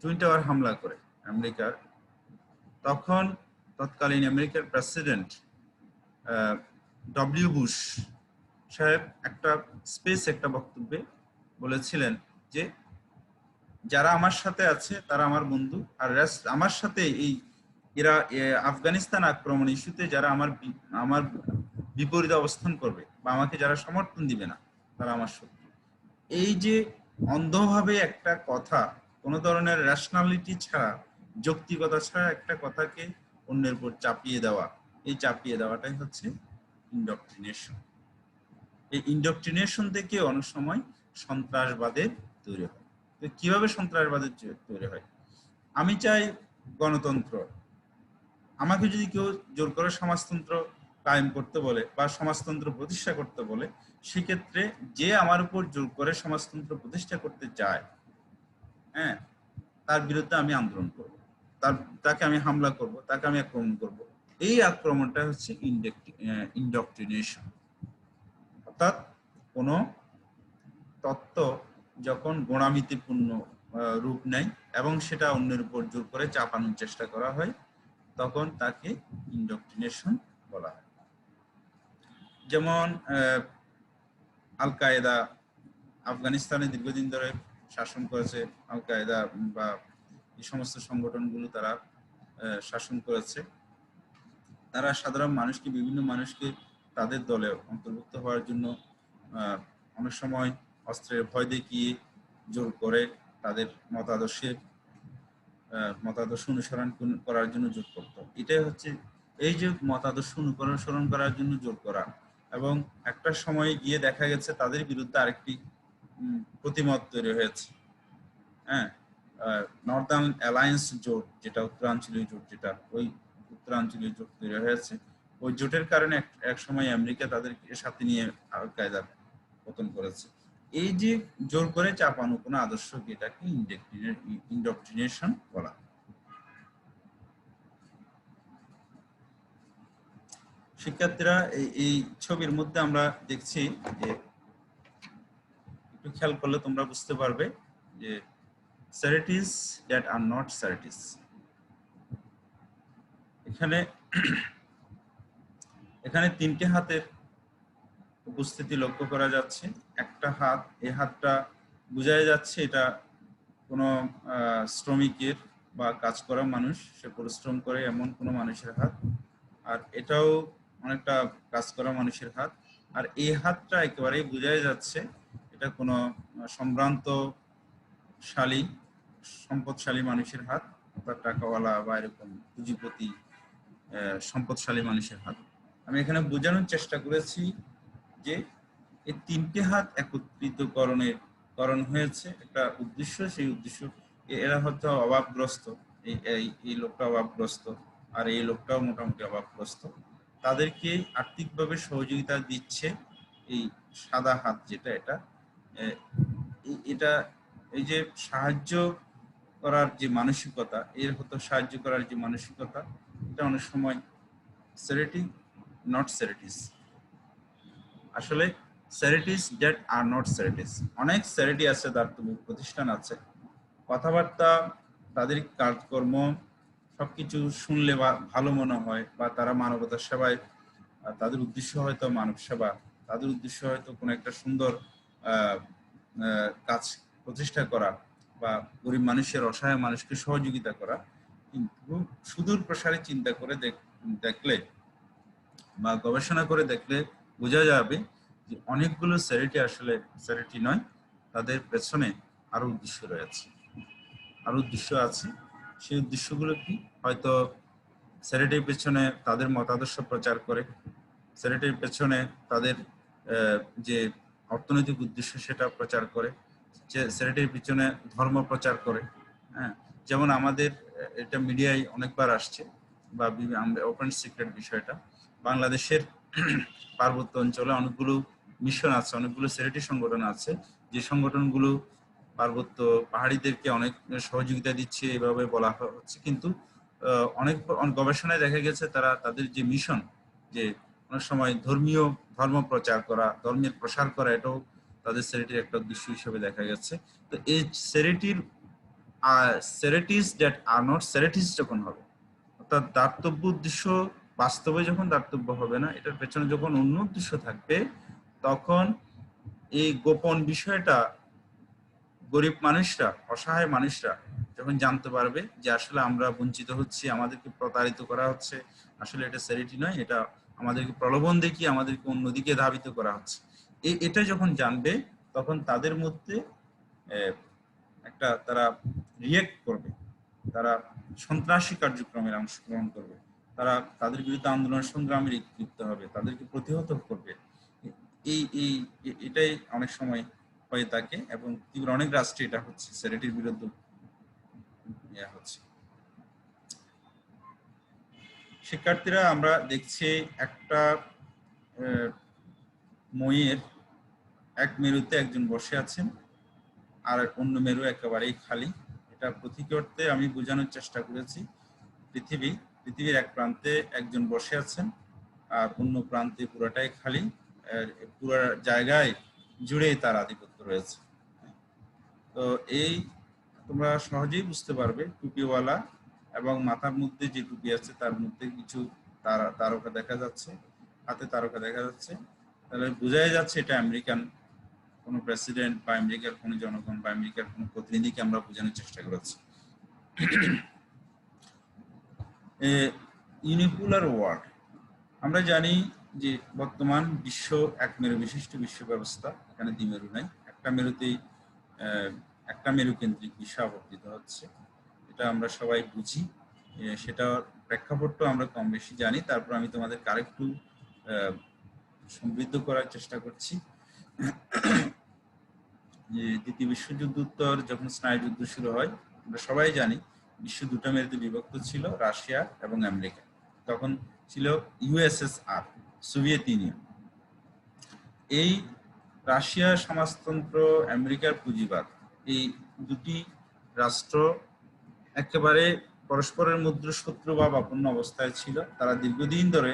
[SPEAKER 1] টুইন টাওয়ার হামলা করে আমেরিকার, তখন তৎকালীন আমেরিকার প্রেসিডেন্ট ডব্লিউ বুশ সাহেব একটা বক্তব্যে বলেছিলেন যে যারা আমার সাথে আছে তারা আমার বন্ধু, আর আমার সাথে এরা আফগানিস্তান আক্রমণ ইস্যুতে যারা আমার বিপরীতে অবস্থান করবে বা আমাকে যারা সমর্থন দিবে না, তারা আমার শত্রু। এই যে অন্ধভাবে একটা কথা, কোনো ধরনের রেশনালিটি ছাড়া, যৌক্তিকতা ছাড়া একটা কথাকে অন্যের উপর চাপিয়ে দেওয়া, এই চাপিয়ে দেওয়াটাই হচ্ছে ইন্ডোক্ট্রিনেশন। এই ইন্ডোক্ট্রিনেশন থেকে অনেক সময় সন্ত্রাসবাদের তৈরি হয়। তো কিভাবে সন্ত্রাসবাদের তৈরি হয়? আমি চাই গণতন্ত্র, আমাকে যদি কেউ জোর করে সমাজতন্ত্র কায়েম করতে বলে বা সমাজতন্ত্র প্রতিষ্ঠা করতে বলে, সেক্ষেত্রে যে আমার উপর জোর করে সমাজতন্ত্র প্রতিষ্ঠা করতে চায়, হ্যাঁ, তার বিরুদ্ধে আমি আন্দোলন করব, তাকে আমি হামলা করব, তাকে আমি আক্রমণ করব। এই আক্রমণটা হচ্ছে ইন্ডোক্ট্রিনেশন। অর্থাৎ কোন তত্ত্ব যখন গোঁড়ামিতিপূর্ণ রূপ নেয় এবং সেটা অন্যের উপর জোর করে চাপানোর চেষ্টা করা হয়, তখন তাকে ইন্ডোক্ট্রিনেশন বলা হয়। যেমন আল কায়েদা আফগানিস্তানে দীর্ঘদিন ধরে শাসন করেছে। আল কায়েদা বা এই সমস্ত সংগঠনগুলো তারা শাসন করেছে। তারা সাধারণ মানুষকে, বিভিন্ন মানুষকে তাদের দলে অন্তর্ভুক্ত হওয়ার জন্য অনেক সময় অস্ত্রের ভয় দেখিয়ে জোর করে তাদের মতাদর্শ অনুসরণ করার জন্য জোর করত। এটাই হচ্ছে এই যে মতাদর্শ অনুসরণ করার জন্য জোর করা, এবং একটা সময় গিয়ে দেখা গেছে তাদের বিরুদ্ধে আরেকটি প্রতিমত তৈরি হয়েছে। হ্যাঁ, নর্দার্ন অ্যালায়েন্স জোট, যেটা উত্তরাঞ্চলীয় জোট, যেটা ওই উত্তরাঞ্চলীয় জোট তৈরি হয়েছে, ওই জোটের কারণে এক সময় আমেরিকা তাদেরকে সাথে নিয়ে আল কায়েদার পতন করেছে। এই যে জোর করে চাপানো কোনো আদর্শকে, এটাকে ইন্ডোক্ট্রিনেশন বলা। শিক্ষার্থীরা, এই ছবির মধ্যে আমরা দেখছি যে, একটু খেয়াল করলে তোমরা বুঝতে পারবে যে charities that are not charities। এখানে তিনটি হাতের উপস্থিতি লক্ষ্য করা যাচ্ছে। একটা হাত, এই হাতটা বোঝা যাচ্ছে এটা কোনো শ্রমিকের বা কাজ করা মানুষ, সে পরিশ্রম করে এমন কোনো মানুষের হাত। আর এটাও অনেকটা কাজ করা মানুষের হাত। আর এই হাতটা একেবারেই বোঝা যাচ্ছে এটা কোনো সম্ভ্রান্তশালী, সম্পদশালী মানুষের হাত। অর্থাৎ টাকাওয়ালা বা এরকম পুঁজিপতি সম্পদশালী মানুষের হাত। আমি এখানে বোঝানোর চেষ্টা করেছি যে এই তিনটে হাত একত্রিতকরণ হয়েছে একটা উদ্দেশ্য, সেই উদ্দেশ্য এরা হয়তো অভাবগ্রস্ত, এই লোকটা অভাবগ্রস্ত আর এই লোকটাও মোটামুটি অভাবগ্রস্ত, তাদেরকে আর্থিকভাবে সহযোগিতা দিচ্ছে এই সাদা হাত যেটা, এটা এই যে সাহায্য করার যে মানসিকতা, সাহায্য করার যে মানসিকতা, এটা অনেক সময় সেরেটিভ নট সেরেটিস, আসলে সেরেটিস দ্যাট আর নট সেরেটিস। অনেক সেরেটি আছে, দাতব্য প্রতিষ্ঠান আছে, কথাবার্তা তাদের কাজকর্ম সবকিছু শুনলে বা ভালো মনে হয়, বা তারা মানবতার সেবায়, তাদের উদ্দেশ্য হয়তো মানব সেবা, তাদের উদ্দেশ্য হয়তো কোনো একটা সুন্দর কাজ প্রতিষ্ঠা করা বা গরিব মানুষের, অসহায় মানুষকে সহযোগিতা করা, কিন্তু সুদূর প্রসারে চিন্তা করে দেখলে বা গবেষণা করে দেখলে বোঝা যাবে যে অনেকগুলো চ্যারিটি আসলে চ্যারিটি নয়, তাদের পেছনে আরো উদ্দেশ্য রয়েছে, আরো উদ্দেশ্য আছে। সেই উদ্দেশ্যগুলো কি? হয়তো চ্যারিটির পেছনে তাদের মতাদর্শ প্রচার করে, চ্যারিটির পেছনে তাদের যে অর্থনৈতিক উদ্দেশ্য সেটা প্রচার করে, চ্যারিটির পিছনে ধর্ম প্রচার করে। হ্যাঁ, যেমন আমাদের এটা মিডিয়ায় অনেকবার আসছে, বা ওপেন সিক্রেট বিষয়টা, বাংলাদেশের পার্বত্য অঞ্চলে অনেকগুলো মিশন আছে, অনেকগুলো চ্যারিটি সংগঠন আছে, যে সংগঠনগুলো পার্বত্য পাহাড়িদেরকে অনেক সহযোগিতা দিচ্ছে এভাবে বলা হচ্ছে, কিন্তু অনেক গবেষণায় দেখা গেছে তারা তাদের যে মিশন, যে অনেক সময় ধর্ম প্রচার করা, ধর্মের প্রসার করা, এটাও তাদের চ্যারিটির একটা উদ্দেশ্য হিসেবে দেখা গেছে। তো এই charities that are not charities যখন হবে, অর্থাৎ দাতব্য উদ্দেশ্য বাস্তবে যখন দাতব্য হবে না, এটার পেছনে যখন অন্য উদ্দেশ্য থাকবে, তখন এই গোপন বিষয়টা গরিব মানুষরা, অসহায় মানুষরা যখন জানতে পারবে যে আসলে আমরা বঞ্চিত হচ্ছি, আমাদেরকে প্রতারিত করা হচ্ছে, আসলে এটা চ্যারিটি নয়, এটা আমাদেরকে প্রলোভন দেখিয়ে আমাদেরকে অন্যদিকে ধাবিত করা হচ্ছে, এটা যখন জানবে, তখন তাদের মধ্যে একটা তারা রিয়েক্ট করবে, তারা সন্ত্রাসী কার্যক্রমে অংশগ্রহণ করবে, তারা তাদের বিরুদ্ধে আন্দোলন সংগ্রামে লিপ্ত হবে, তাদেরকে প্রতিহত করবে। এটাই অনেক সময় হয়ে থাকে, এবং অনেক রাষ্ট্রে এটা হচ্ছে, চ্যারিটির বিরুদ্ধে হচ্ছে। শিক্ষার্থীরা, আমরা দেখছি একটা মইয়ের এক মেরুতে একজন বসে আছেন, আর অন্য মেরু একেবারেই খালি। এটা প্রতীকী অর্থে আমি বোঝানোর চেষ্টা করেছি। পৃথিবীর এক প্রান্তে একজন বসে আছেন, আর অন্য প্রান্তে পুরোটাই খালি, পুরো জায়গায় জুড়েই তার আধিপত্য রয়েছে। তো এই তোমরা সহজেই বুঝতে পারবে, টুপিওয়ালা এবং মাথার মধ্যে যে টুপি আছে তার মধ্যে কিছু তারকা দেখা যাচ্ছে, হাতে তারকা দেখা যাচ্ছে, তাহলে বোঝাই যাচ্ছে এটা আমেরিকান কোনো প্রেসিডেন্ট বা আমেরিকার কোনো জনগণ বা আমেরিকার কোনো প্রতিনিধিকে আমরা বোঝানোর চেষ্টা করেছি। ইউনিপোলার ওয়ার্ল্ড, আমরা জানি যে বর্তমান বিশ্ব এক মেরু বিশিষ্ট বিশ্ব ব্যবস্থা, এখানে দ্বিমেরু নাই, একটা মেরুতেই একটা মেরু কেন্দ্রিক বিশ্ব আবর্তিত হচ্ছে, এটা আমরা সবাই বুঝি, সেটা প্রেক্ষাপটটা আমরা কম বেশি জানি। তারপর আমি তোমাদেরকে আরেকটু সমৃদ্ধ করার চেষ্টা করছি। যে দ্বিতীয় বিশ্বযুদ্ধোত্তর যখন স্নায়ুযুদ্ধ শুরু হয়, আমরা সবাই জানি বিশ্ব দুটো মেরুতে বিভক্ত ছিল, রাশিয়া এবং আমেরিকা। তখন ছিল ইউএসএসআর, সোভিয়েত ইউনিয়ন। এই রাশিয়ার সমাজতন্ত্র, আমেরিকার পুঁজিবাদ, এই দুটি রাষ্ট্র একেবারে পরস্পরের মধ্যে শত্রু বা আপন্ন অবস্থায় ছিল। তারা দীর্ঘদিন ধরে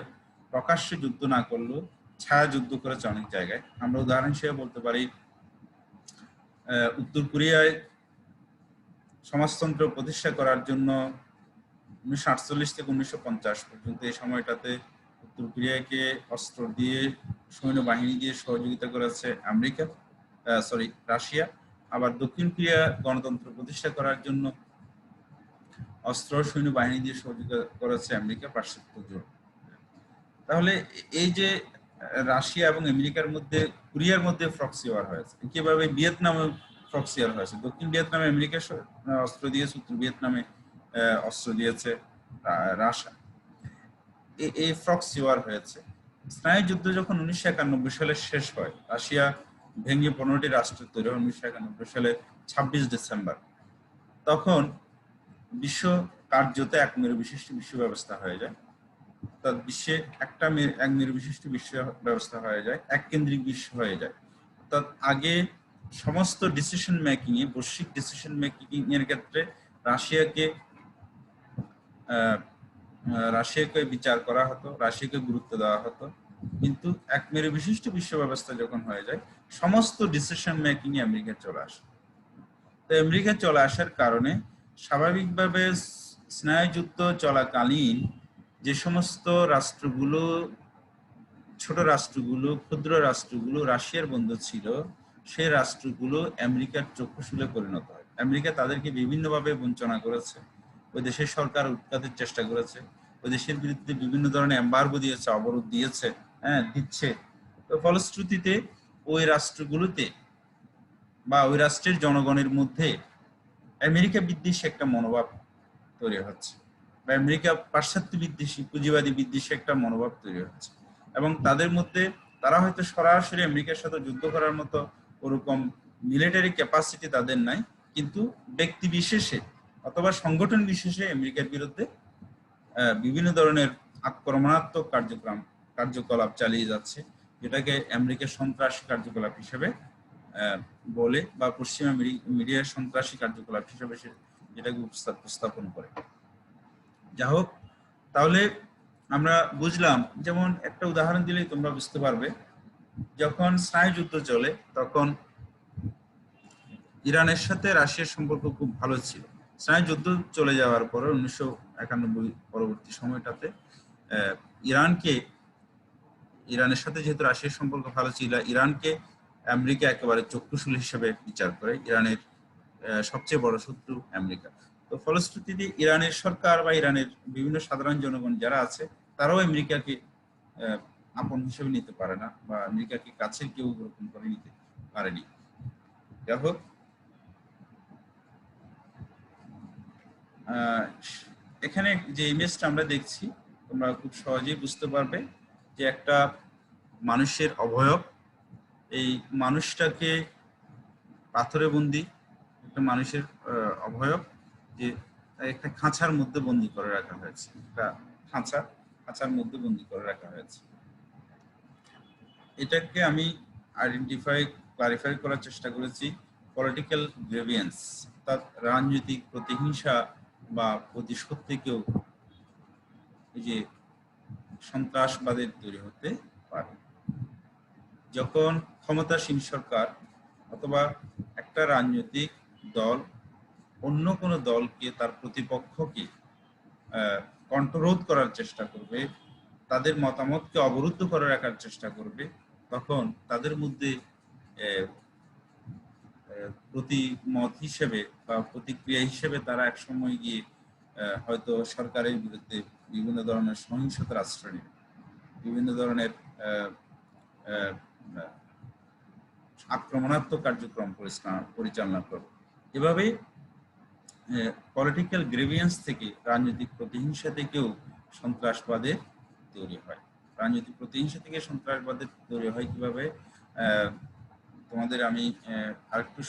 [SPEAKER 1] প্রকাশ্যে যুদ্ধ না করলেও ছায়া যুদ্ধ করেছে অনেক জায়গায়। আমরা উদাহরণ হিসেবে বলতে পারি, উত্তর কোরিয়ায় সমাজতন্ত্র প্রতিষ্ঠা করার জন্য 1948 থেকে 1950 পর্যন্ত এই সময়টাতে উত্তর কোরিয়াকে অস্ত্র দিয়ে, সৈন্যবাহিনী দিয়ে সহযোগিতা করেছে রাশিয়া। আবার দক্ষিণ কোরিয়া গণতন্ত্র প্রতিষ্ঠা করার জন্য অস্ত্র, সৈন্যবাহিনী দিয়ে সহযোগিতা করেছে আমেরিকা, পাশ্চাত্য জোট। তাহলে এই যে রাশিয়া এবং আমেরিকার মধ্যে, কোরিয়ার মধ্যে প্রক্সি ওয়ার হয়েছে, কিভাবে ভিয়েতনামে প্রক্সি ওয়ার হয়েছে। দক্ষিণ ভিয়েতনামে আমেরিকা অস্ত্র দিয়েছে, উত্তর ভিয়েতনামে অস্ত্র দিয়েছে রাশিয়া। এই প্রক্সি ওয়ার হয়েছে। স্নায়ুযুদ্ধ যখন 1991 সালে শেষ হয়, রাশিয়া ভেঙে 15টি রাষ্ট্র তৈরি হয় 1991 সালে 26 ডিসেম্বর, তখন বিশ্ব কার্যত এক মেরু বিশিষ্ট বিশ্ব ব্যবস্থা হয়ে যায়। অর্থাৎ বিশ্বে এক মেরু বিশিষ্ট বিশ্ব ব্যবস্থা হয়ে যায়, এক কেন্দ্রিক বিশ্ব হয়ে যায়। অর্থাৎ আগে সমস্ত ডিসিশন মেকিং এ, বৈশ্বিক ডিসিশন মেকিং এর ক্ষেত্রে রাশিয়াকে বিচার করা হতো, রাশিয়াকে গুরুত্ব দেওয়া হতো। কিন্তু এক মেরু বিশিষ্ট বিশ্ব ব্যবস্থা যখন হয়ে যায়, সমস্ত ডিসিশন মেকিং এ আমেরিকা চলে আসে। তো আমেরিকা চলে আসার কারণে স্বাভাবিকভাবে স্নায়ুযুদ্ধ চলাকালীন যে সমস্ত রাষ্ট্রগুলো, ছোট রাষ্ট্রগুলো, ক্ষুদ্র রাষ্ট্রগুলো রাশিয়ার বন্ধু ছিল, সেই রাষ্ট্রগুলো আমেরিকার চক্ষুশূলে পরিণত হয়। আমেরিকা তাদেরকে বিভিন্নভাবে বঞ্চনা করেছে, ওই দেশের সরকার উৎখাতের চেষ্টা করেছে, ওই দেশের বিরুদ্ধে বিভিন্ন ধরনের এম্বার্গো দিয়েছে, অবরোধ দিয়েছে, দিচ্ছে। তো ফলশ্রুতিতে ওই রাষ্ট্রগুলোতে বা ওই রাষ্ট্রের জনগণের মধ্যে আমেরিকা বিদ্বেষী একটা মনোভাব তৈরি হচ্ছে, বা আমেরিকা পাশ্চাত্য বিদ্বেষী, পুঁজিবাদী বিদ্বেষী একটা মনোভাব তৈরি হচ্ছে। এবং তাদের মধ্যে তারা হয়তো সরাসরি আমেরিকার সাথে যুদ্ধ করার মতো ওরকম মিলিটারি ক্যাপাসিটি তাদের নাই, কিন্তু ব্যক্তি বিশেষে অথবা সংগঠন বিশেষে আমেরিকার বিরুদ্ধে বিভিন্ন ধরনের আক্রমণাত্মক কার্যকলাপ চালিয়ে যাচ্ছে, যেটাকে আমেরিকার সন্ত্রাসী কার্যকলাপ হিসেবে বলে, বা পশ্চিমা মিডিয়ার সন্ত্রাসী কার্যকলাপ হিসেবে যেটাকে উপস্থাপন করে। যা হোক, তাহলে আমরা বুঝলাম, যেমন একটা উদাহরণ দিলেই তোমরা বুঝতে পারবে, যখন স্নায়ুযুদ্ধ চলে তখন ইরানের সাথে রাশিয়ার সম্পর্ক খুব ভালো ছিল। স্নায়ুযুদ্ধ চলে যাওয়ার পরে 1991 পরবর্তী সময়টাতে ইরানের সাথে যেহেতু রাশিয়ার সম্পর্ক ভালো ছিল, ইরানকে আমেরিকা একেবারে চক্ষুশূল হিসেবে বিচার করে। ইরানের সবচেয়ে বড় শত্রু আমেরিকা। তো ফলশ্রুতিতে ইরানের সরকার বা ইরানের বিভিন্ন সাধারণ জনগণ যারা আছে, তারাও আমেরিকাকে আপন হিসেবে নিতে পারে না, বা আমেরিকাকে কাছের কেউ গ্রহণ করে নিতে পারেনি। যাই হোক, এখানে যে ইমেজটা আমরা দেখছি, তোমরা খুব সহজেই বুঝতে পারবে যে একটা মানুষের অবয়ব, এই মানুষটাকে পাথরে বন্দি একটা মানুষের অবয়ব, যে একটা খাঁচার মধ্যে বন্দি করে রাখা হয়েছে, একটা খাঁচার মধ্যে বন্দি করে রাখা হয়েছে। এটাকে আমি ক্লারিফাই করার চেষ্টা করেছি পলিটিক্যাল গ্রেভিয়েন্স, অর্থাৎ রাজনৈতিক প্রতিহিংসা বা প্রতিশোধ থেকেও এই যে সন্ত্রাসবাদের তৈরি হতে পারে। যখন ক্ষমতাসীন সরকার অথবা একটা রাজনৈতিক দল অন্য কোনো দলকে, তার প্রতিপক্ষকে কণ্ঠরোধ করার চেষ্টা করবে, তাদের মতামতকে অবরুদ্ধ করে রাখার চেষ্টা করবে, তখন তাদের মধ্যে প্রতিমত হিসেবে বা প্রতিক্রিয়া হিসেবে তারা এক সময় গিয়ে হয়তো সরকারের বিরুদ্ধে বিভিন্ন ধরনের সহিংসতার আশ্রয় নেবে, বিভিন্ন ধরনের আক্রমণাত্মক কার্যক্রম পরিচালনা করবে। এভাবে পলিটিক্যাল গ্রেভিয়েন্স থেকে, রাজনৈতিক প্রতিহিংসা থেকেও সন্ত্রাসবাদের তৈরি হয়। রাজনৈতিক প্রতিহিংসা থেকে সন্ত্রাসবাদের তৈরি হয় কিভাবে, তোমাদের আমি আরেকটু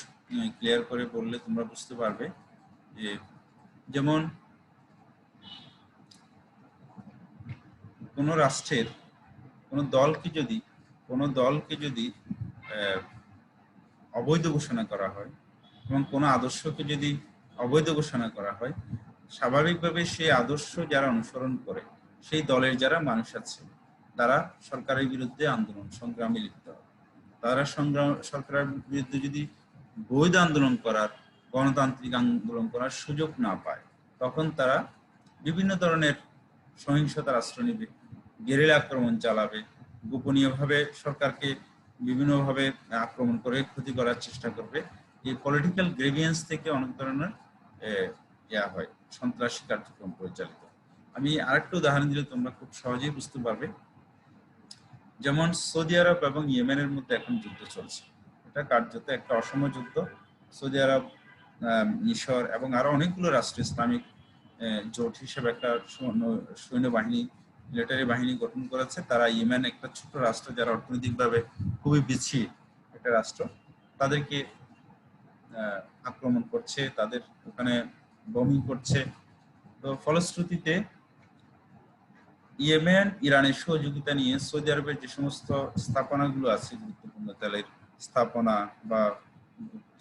[SPEAKER 1] ক্লিয়ার করে বললে তোমরা বুঝতে পারবে। যে যেমন কোনো রাষ্ট্রের কোনো দলকে যদি অবৈধ ঘোষণা করা হয় এবং কোনো আদর্শকে যদি অবৈধ ঘোষণা করা হয়, স্বাভাবিকভাবে সেই আদর্শ যারা অনুসরণ করে, সেই দলের যারা মানুষ আছে, তারা সরকারের বিরুদ্ধে সংগ্রামে লিপ্ত হয়। তারা সরকারের বিরুদ্ধে যদি বৈধ আন্দোলন করার, গণতান্ত্রিক আন্দোলন করার সুযোগ না পায়, তখন তারা বিভিন্ন ধরনের সহিংসতার আশ্রয় নেবে, গেরিলা আক্রমণ চালাবে, গোপনীয়ভাবে সরকারকে বিভিন্নভাবে আক্রমণ করে ক্ষতি করার চেষ্টা করবে। এই পলিটিক্যাল গ্রেভিয়েন্স থেকে অনেক ধরনের হয়, সন্ত্রাসী কার্যক্রম পরিচালিত। আমি আরেকটা উদাহরণ দিলে তোমরা খুব সহজেই বুঝতে পারবে। যেমন সৌদি আরব এবং ইয়েমেনের মধ্যে এখন যুদ্ধ চলছে, এটা কার্যত একটা অসম যুদ্ধ। সৌদি আরব, মিশর এবং আরো অনেকগুলো রাষ্ট্র, ইসলামিক জোট হিসেবে একটা সৈন্যবাহিনী, মিলিটারি বাহিনী গঠন করেছে। তারা ইয়েমেন একটা ছোট রাষ্ট্র, যারা অর্থনৈতিকভাবে খুবই পিছিয়ে একটা রাষ্ট্র, তাদেরকে আক্রমণ করছে, তাদের ওখানে বোমিং করছে। তো ফলশ্রুতিতে ইয়েমেন ইরানের সহযোগিতা নিয়ে সৌদি আরবের যে সমস্ত স্থাপনাগুলো আছে, গুরুত্বপূর্ণ তেলের স্থাপনা বা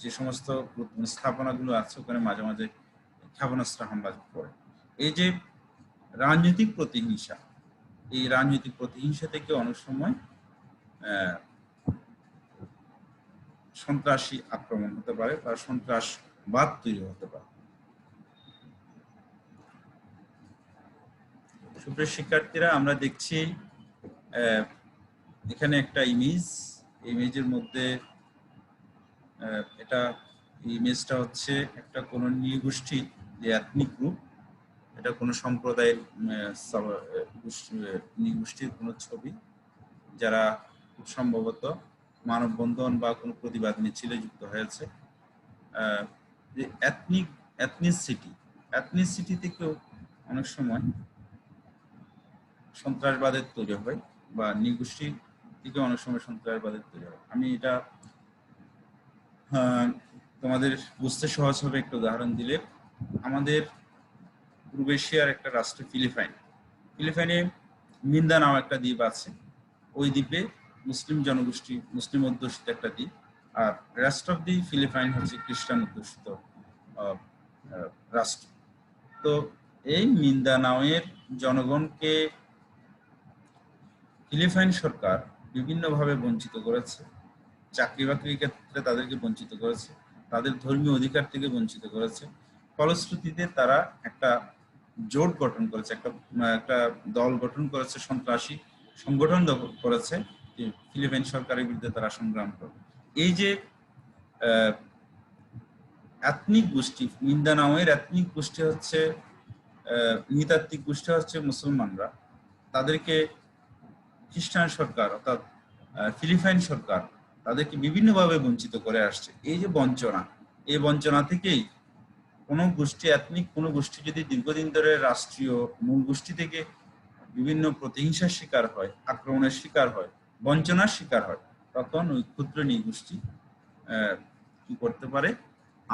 [SPEAKER 1] যে সমস্ত গুরুত্বপূর্ণ স্থাপনাগুলো আছে, ওখানে মাঝে মাঝে ক্ষেপণাস্ত্র হামলা করে। এই যে রাজনৈতিক প্রতিহিংসা, এই রাজনৈতিক প্রতিহিংসা থেকে অনেক সময় সন্ত্রাসী আক্রমণ হতে পারে বা সন্ত্রাসবাদ তৈরি হতে পারে। সুপ্রিয় শিক্ষার্থীরা, আমরা দেখছি এখানে একটা ইমেজের মধ্যে এটা ইমেজটা হচ্ছে একটা কোন নৃগোষ্ঠী, যে এথনিক গ্রুপ, এটা কোনো সম্প্রদায়ের নৃগোষ্ঠীর কোনো ছবি, যারা খুব সম্ভবত মানববন্ধন বা কোনো প্রতিবাদ মিছিলে যুক্ত হয়েছে। যে এথনিসিটি থেকেও অনেক সময় সন্ত্রাসবাদের তৈরি হয় বা নৃগোষ্ঠী থেকে অনেক সময় সন্ত্রাসবাদের তৈরি হয়। আমি এটা তোমাদের বুঝতে সহজ হবে একটা উদাহরণ দিলে, আমাদের পূর্ব এশিয়ার একটা রাষ্ট্র ফিলিপাইনে মিন্দানাও একটা দ্বীপ আছে। ওই দ্বীপে মুসলিম জনগোষ্ঠী, মুসলিম অধ্যুষিত একটা দ্বীপ, আর রেস্ট অফ দি ফিলিপাইন হচ্ছে খ্রিস্টান অধ্যুষিত রাষ্ট্র। তো এই মিন্দানাওয়ের জনগণকে ফিলিপাইন সরকার বিভিন্নভাবে বঞ্চিত করেছে। চাকরি বাকরির ক্ষেত্রে তাদেরকে বঞ্চিত করেছে, তাদের ধর্মীয় অধিকার থেকে বঞ্চিত করেছে। ফলশ্রুতিতে তারা একটা জোট গঠন করেছে, একটা দল গঠন করেছে, সন্ত্রাসী সংগঠন করেছে, ফিলিপাইন সরকারের বিরুদ্ধে তারা সংগ্রাম করে। এই যে এথনিক গোষ্ঠী, মিন্দানাওয়ের এথনিক গোষ্ঠী হচ্ছে, নৃতাত্ত্বিক গোষ্ঠী হচ্ছে মুসলমানরা, তাদেরকে খ্রিস্টান সরকার অর্থাৎ ফিলিপাইন সরকার তাদেরকে বিভিন্নভাবে বঞ্চিত করে আসছে। এই যে বঞ্চনা, এই বঞ্চনা থেকেই কোনো গোষ্ঠী, এথনিক কোনো গোষ্ঠী যদি দীর্ঘদিন ধরে রাষ্ট্রীয় মূল গোষ্ঠী থেকে বিভিন্ন প্রতিহিংসার শিকার হয়, আক্রমণের শিকার হয়, বঞ্চনার শিকার হয়, তখন ওই ক্ষুদ্র নৃগোষ্ঠী কি করতে পারে?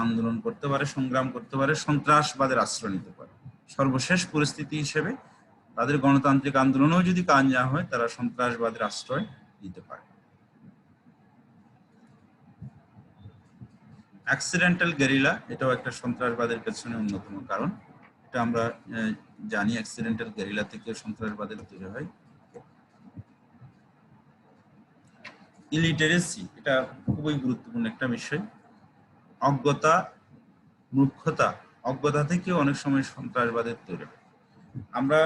[SPEAKER 1] আন্দোলন করতে পারে, সংগ্রাম করতে পারে, সন্ত্রাসবাদের আশ্রয় নিতে পারে। সর্বশেষ পরিস্থিতি হিসেবে তাদের গণতান্ত্রিক আন্দোলনেও যদি কাজ না হয়, তারা সন্ত্রাসবাদের আশ্রয় নিতে পারে। অ্যাক্সিডেন্টাল গেরিলা, এটাও একটা সন্ত্রাসবাদের পেছনে অন্যতম কারণ। এটা আমরা জানি, অ্যাক্সিডেন্টাল গেরিলা থেকে সন্ত্রাসবাদের তৈরি হয়। ইলিটারেসি, এটা খুবই গুরুত্বপূর্ণ একটা বিষয়। অজ্ঞতা, মূর্খতা, অজ্ঞতা থেকে অনেক সময় সন্ত্রাসবাদের তৈরি হয়। আমরা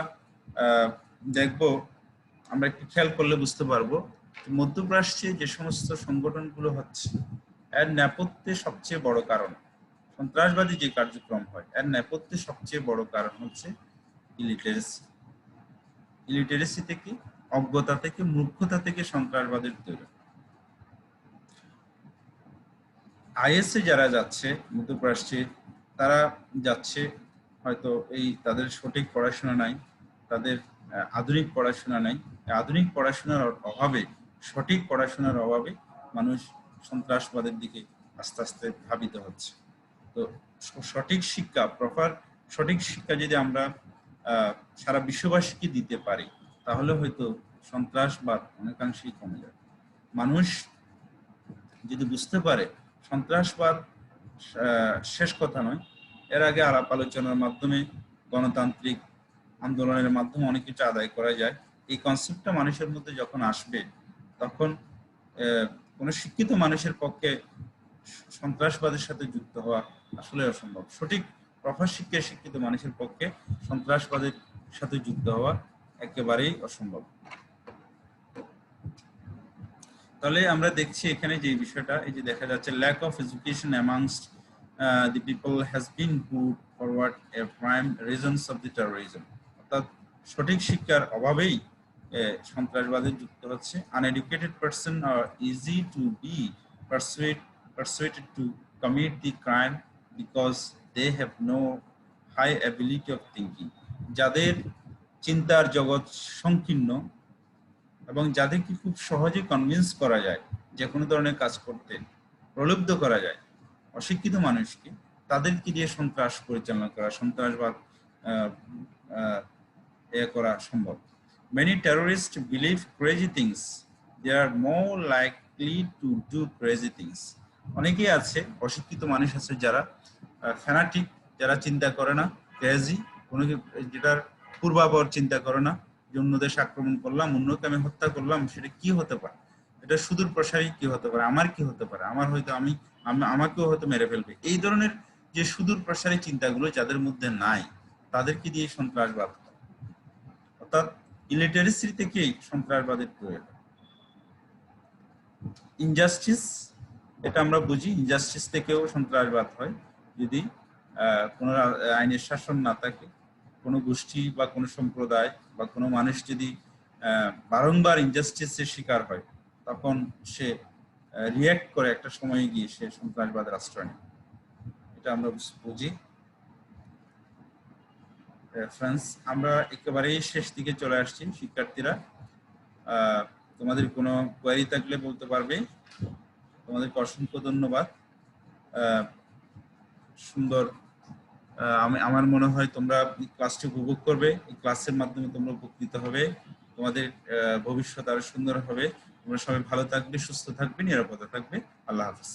[SPEAKER 1] দেখব, আমরা একটু খেয়াল করলে বুঝতে পারবো, মধ্যপ্রাচ্যে যে সমস্ত সংগঠনগুলো হচ্ছে, এর নেপথ্যে সবচেয়ে বড় কারণ, সন্ত্রাসবাদী যে কার্যক্রম হয়, এর নেপথ্যে সবচেয়ে বড় কারণ হচ্ছে ইলিটারেসি থেকে, অজ্ঞতা থেকে, মূর্খতা থেকে সন্ত্রাসবাদের তৈরি। আইএসএ যারা যাচ্ছে মধ্যপ্রাচ্যে, তারা যাচ্ছে হয়তো তাদের সঠিক পড়াশোনা নাই, তাদের আধুনিক পড়াশোনা নাই। আধুনিক পড়াশোনার অভাবে, সঠিক পড়াশোনার অভাবে মানুষ সন্ত্রাসবাদের দিকে আস্তে আস্তে ধাবিত হচ্ছে। তো সঠিক শিক্ষা, সঠিক শিক্ষা যদি আমরা সারা বিশ্ববাসীকে দিতে পারি, তাহলে হয়তো সন্ত্রাসবাদ অনেকাংশেই কমে যাবে। মানুষ যদি বুঝতে পারে সন্ত্রাসবাদ শেষ কথা নয়, এর আগে আলাপ আলোচনার মাধ্যমে, গণতান্ত্রিক আন্দোলনের মাধ্যমে অনেক কিছু আদায় করা যায়, এই কনসেপ্টটা মানুষের মধ্যে যখন আসবে, তখন কোনো শিক্ষিত মানুষের পক্ষে সন্ত্রাসবাদের সাথে যুক্ত হওয়া আসলে অসম্ভব। সঠিক প্রপার শিক্ষায় শিক্ষিত মানুষের পক্ষে সন্ত্রাসবাদের সাথে যুক্ত হওয়া একেবারেই অসম্ভব। তাহলে আমরা দেখছি এখানে যে বিষয়টা, এই যে দেখা যাচ্ছে, lack of education amongst the people has been put forward a prime reasons of the terrorism. অর্থাৎ সঠিক শিক্ষার অভাবেই সন্ত্রাসবাদে যুক্ত হচ্ছে। Uneducated person are easy to be persuaded to commit the crime because they have no high ability of thinking, যাদের চিন্তার জগৎ সংকীর্ণ এবং যাদেরকে খুব সহজে কনভিন্স করা যায় যে কোনো ধরনের কাজ করতে, প্রলুব্ধ করা যায় অশিক্ষিত মানুষকে, তাদেরকে দিয়ে সন্ত্রাস পরিচালনা করা, সন্ত্রাসবাদ করা সম্ভব। Many terrorists believe crazy things. They are more likely to do crazy things. অনেকেই আছে, অশিক্ষিত মানুষ আছে যারা ফ্যানাটিক, যারা চিন্তা করে না, ক্রেজি, কোনো যেটার পূর্বাপর চিন্তা করে না, যে অন্য দেশ আক্রমণ করলাম, অন্যকে আমি হত্যা করলাম, সেটা কি হতে পারে, এটা সুদূর প্রসারী কি হতে পারে, আমার কি হতে পারে, আমার হয়তো আমাকেও হয়তো মেরে ফেলবে, এই ধরনের যে সুদূর প্রসারী চিন্তাগুলো যাদের মধ্যে নাই, তাদেরকে দিয়ে সন্ত্রাসবাদ, অর্থাৎ ইলিটারেসি থেকেই সন্ত্রাসবাদের প্রয়োগ। ইনজাস্টিস, এটা আমরা বুঝি, ইনজাস্টিস থেকেও সন্ত্রাসবাদ হয় যদি কোনো আইনের শাসন না থাকে, কোনো গোষ্ঠী বা কোনো সম্প্রদায় বা কোনো মানুষ যদি বারংবার ইনজাস্টিসের শিকার হয়, তখন সে রিয়্যাক্ট করে, একটা সময়ে গিয়ে সে সন্ত্রাসবাদের আশ্রয় নেয়। এটা আমরা বুঝি। ফ্রেন্ডস, আমরা একেবারেই শেষ দিকে চলে আসছি। শিক্ষার্থীরা, তোমাদের কোনো কোয়ারি থাকলে বলতে পারবে। তোমাদেরকে অসংখ্য ধন্যবাদ। সুন্দর, আমার মনে হয় তোমরা ক্লাসটি উপভোগ করবে, এই ক্লাসের মাধ্যমে তোমরা উপকৃত হবে, তোমাদের ভবিষ্যৎ আরো সুন্দর হবে। তোমরা সবাই ভালো থাকবে, সুস্থ থাকবে, নিরাপদে থাকবে। আল্লাহ হাফেজ।